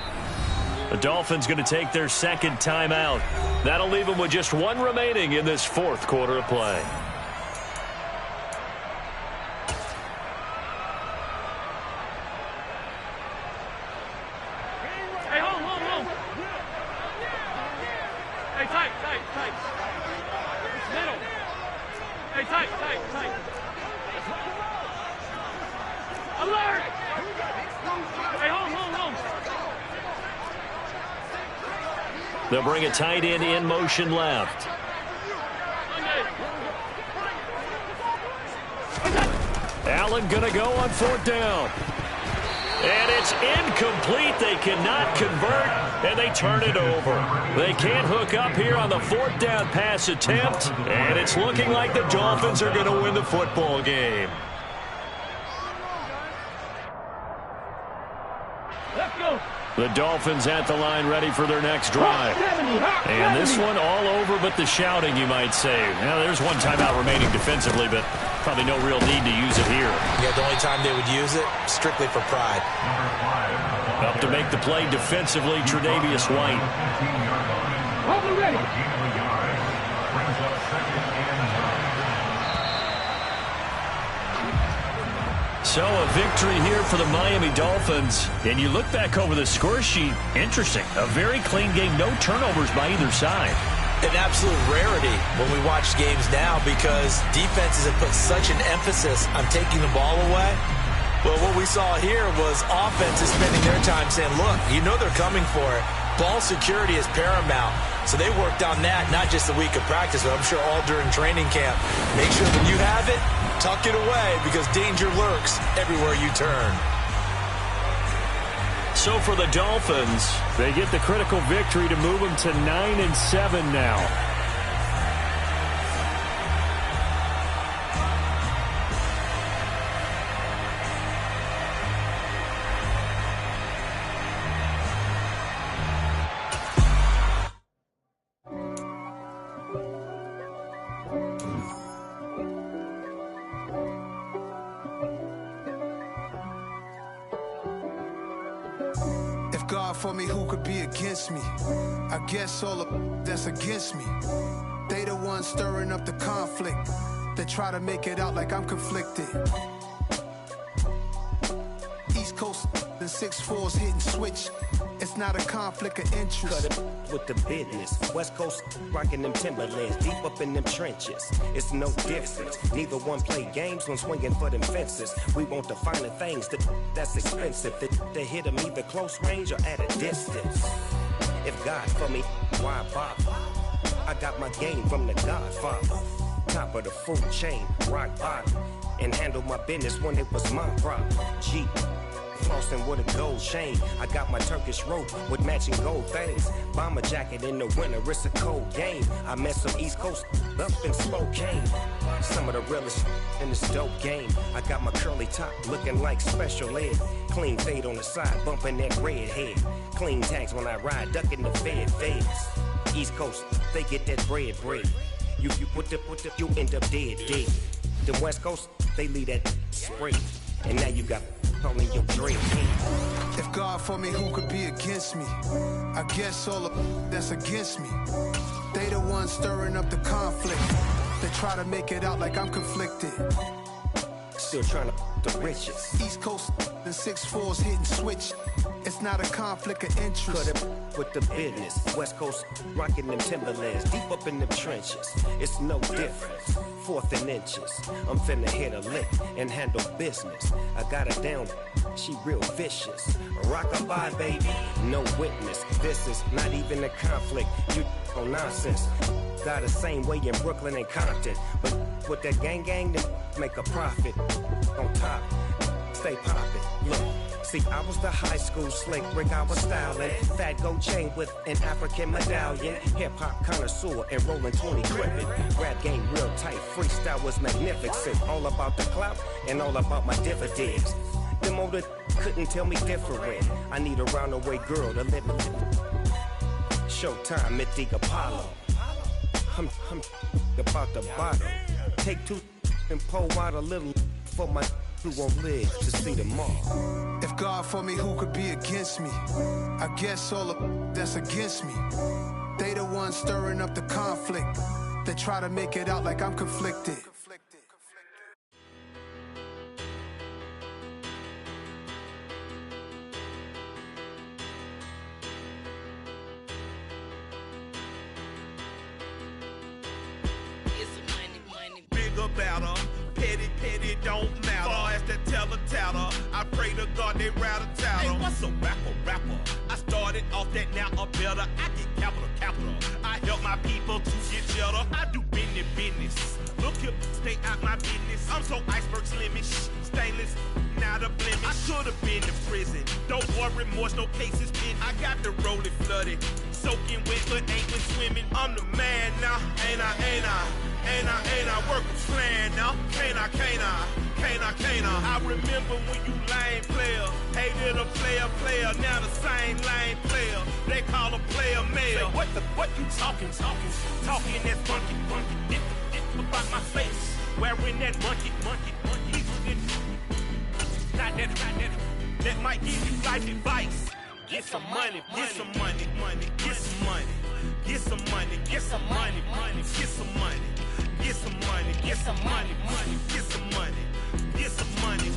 The Dolphins going to take their second timeout. That'll leave them with just 1 remaining in this 4th quarter of play. Hey, hold. Hey, tight. Middle. Hey, tight. Alert! Hey, hold. They'll bring a tight end in motion left. Allen going to go on 4th down. And it's incomplete. They cannot convert, and they turn it over. They can't hook up here on the 4th down pass attempt, and it's looking like the Dolphins are going to win the football game. Let's go. The Dolphins at the line ready for their next drive. And this one all over but the shouting, you might say. Now, there's 1 timeout remaining defensively, but probably no real need to use it here. Yeah, the only time they would use it, strictly for pride. Up to make the play defensively, Tre'Davious White. So a victory here for the Miami Dolphins. And you look back over the score sheet, interesting. A very clean game, no turnovers by either side. An absolute rarity when we watch games now because defenses have put such an emphasis on taking the ball away. Well, what we saw here was offenses spending their time saying, look, you know they're coming for it. Ball security is paramount. So they worked on that, not just the week of practice, but I'm sure all during training camp. Make sure when you have it, tuck it away because danger lurks everywhere you turn. So for the Dolphins, they get the critical victory to move them to 9-7 now. For me, who could be against me? I guess all of that's against me. They the ones stirring up the conflict. They try to make it out like I'm conflicted. East Coast, the 6'4s hitting switch. It's not a conflict of interest. Cut it with the business. West Coast rocking them Timberlands, deep up in them trenches. It's no difference. Neither one play games when swinging for them fences. We want the finer things that's expensive. They hit them either close range or at a distance. If God for me, why bother? I got my game from the Godfather. Top of the food chain, rock bottom. And handle my business when it was my problem. G. Flossing with a gold chain. I got my Turkish rope with matching gold things. Bomber jacket in the winter, it's a cold game. I met some East Coast up in Spokane. Some of the realest in this dope game. I got my curly top looking like special ed. Clean fade on the side, bumping that red head. Clean tags when I ride, ducking the feds. East Coast, they get that bread. You end up dead. The West Coast, they leave that spray. And now you got calling your dream. If God for me, who could be against me? I guess all of that's against me. They the ones stirring up the conflict. They try to make it out like I'm conflicted. Still trying to the riches. East Coast, the 6'4s hitting switch. It's not a conflict of interest. Cut it with the business. West Coast rocking them Timberlands, deep up in them trenches. It's no difference. 4th and inches. I'm finna hit a lick and handle business. I got her down, she real vicious. Rock-a-bye, baby, no witness. This is not even a conflict. You on nonsense. Got the same way in Brooklyn and Compton. But with that gang, then make a profit. On top, stay poppin'. Look. See, I was the high school slick Rick, I was styling. Fat gold chain with an African medallion. Hip-hop connoisseur and rolling 20 cribbin'. Rap game real tight, freestyle was magnificent. All about the clout and all about my dividends. Them older couldn't tell me different. I need a roundaway girl to live with. Showtime, Mythic Apollo. I'm about the bottom. Take 2 and pull out a little for my who won't live to see tomorrow. If God for me, who could be against me? I guess all of that's against me. They the ones stirring up the conflict. They try to make it out like I'm conflicted. Better, petty, don't matter. Far as that teller, I pray to God they rattle tattle. Hey, what's a rapper? I started off that, now I'm better. I get capital. I help my people to get cheddar. I do business. Look here, stay out my business. I'm so iceberg slimish, stainless, not a blemish. I should've been in prison. Don't worry, remorse, no cases pending. I got the rolling flooded, soaking wet, but ain't been swimming. I'm the man now, ain't I work a plan now, can't I? I remember when you lame player, hated a player, now the same lame player. They call a player mayor. What you talking that's funky. It's about my face, wearing that monkey. Not that might give you life advice. Get some money.